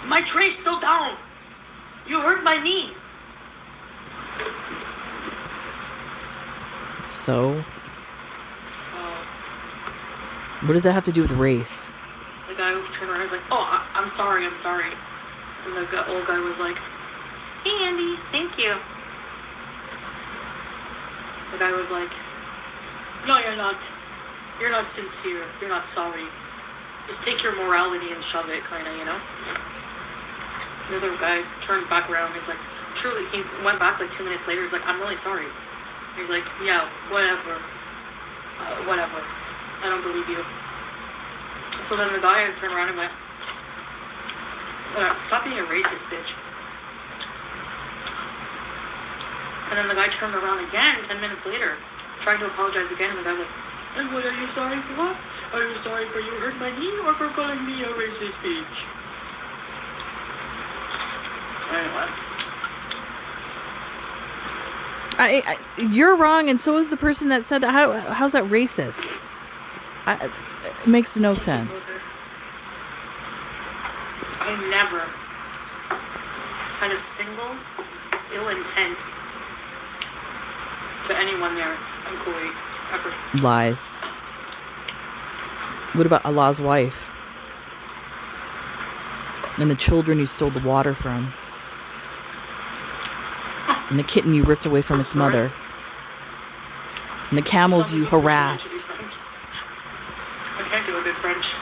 "My tray's still down! You hurt my knee!" So, what does that have to do with race? The guy turned around and was like, "Oh, I'm sorry. And the old guy was like, "Hey, Andy, thank you." The guy was like, "No, you're not. You're not sincere. You're not sorry. Just take your morality and shove it, kind of, you know?" The other guy turned back around. He's like, "Truly," he went back like 2 minutes later. He's like, "I'm really sorry." He's like, "Yeah, whatever. Whatever. I don't believe you." So then the guy turned around and went, "Stop being a racist, bitch." And then the guy turned around again 10 minutes later, trying to apologize again, and the guy's like, "And what are you sorry for? What? Are you sorry for you hurt my knee or for calling me a racist bitch?" Anyway. You're wrong, and so is the person that said that. How's that racist? It makes no sense. I never had a single ill intent to anyone there in Kuwait, ever. Lies. What about Allah's wife? And the children you stole the water from? And the kitten you ripped away from its mother? And the camels you harassed? I can't do a good French.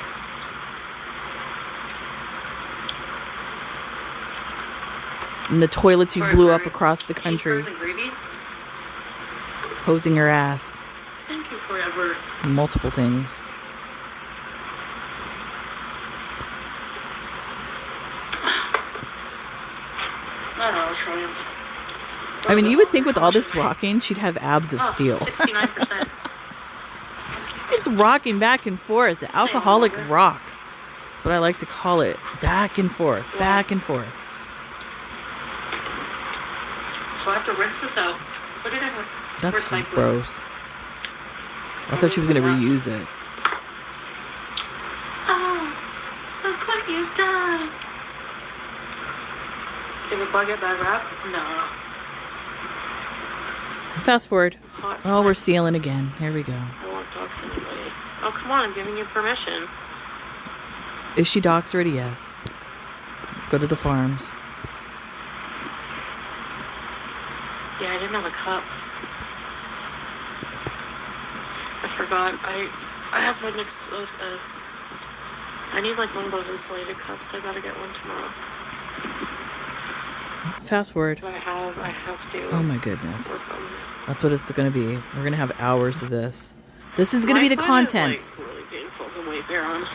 And the toilets you blew up across the country? Cheese curds and gravy? Hosing her ass? Thank you forever. Multiple things. I don't know, triumph. I mean, you would think with all this rocking, she'd have abs of steel. 69%. It's rocking back and forth. The alcoholic rock. That's what I like to call it. Back and forth. Back and forth. So I have to rinse this out. Put it in That's recycling. gross. I thought she was going to reuse it. Before I get bad rap? No. Fast forward. Hot Oh, we're time. sealing again. Here we go. I won't dox anybody. Oh, come on, I'm giving you permission. Is she doxed already? Yes. Go to the farms. Yeah, I didn't have a cup. I forgot. I have an I need like one of those insulated cups. I gotta get one tomorrow. Fast forward. I have to. Oh my goodness. Work on it. That's what it's going to be. We're going to have hours of this. This is going to My be the foot content. is, like, really painful to wait there on.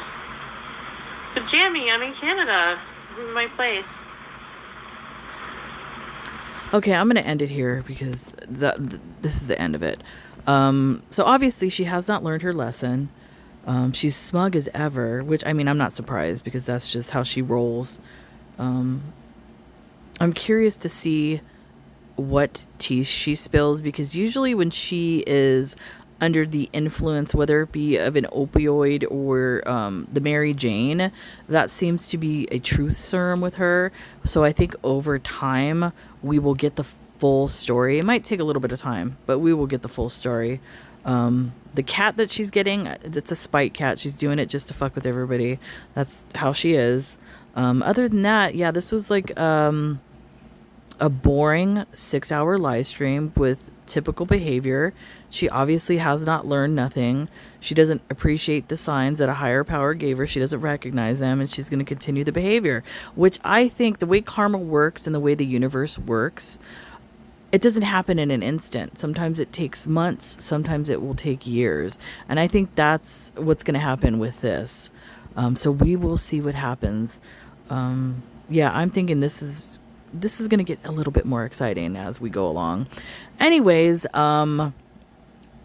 But Jamie, I'm in Canada. I'm in my place. Okay, I'm going to end it here because this is the end of it. So obviously she has not learned her lesson. She's smug as ever, which, I mean, I'm not surprised because that's just how she rolls. I'm curious to see what tea she spills, because usually when she is under the influence, whether it be of an opioid or the Mary Jane, that seems to be a truth serum with her. So I think over time we will get the full story. It might take a little bit of time, but we will get the full story. The cat that she's getting, that's a spite cat. She's doing it just to fuck with everybody. That's how she is. Other than that, yeah, this was like a boring 6-hour live stream with typical behavior. She obviously has not learned nothing. She doesn't appreciate the signs that a higher power gave her. She doesn't recognize them, and she's going to continue the behavior, which I think the way karma works and the way the universe works, it doesn't happen in an instant. Sometimes it takes months. Sometimes it will take years. And I think that's what's going to happen with this. So we will see what happens. Yeah, I'm thinking this is going to get a little bit more exciting as we go along. Anyways,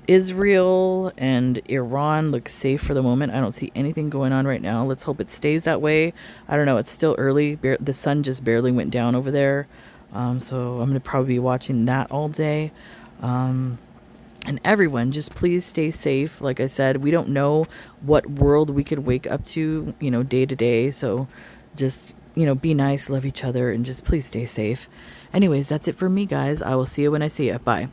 Israel and Iran look safe for the moment. I don't see anything going on right now. Let's hope it stays that way. I don't know. It's still early. The sun just barely went down over there. So I'm going to probably be watching that all day. And everyone, just please stay safe. Like I said, we don't know what world we could wake up to, day to day. So just, be nice, love each other, and just please stay safe. Anyways, that's it for me, guys. I will see you when I see you. Bye.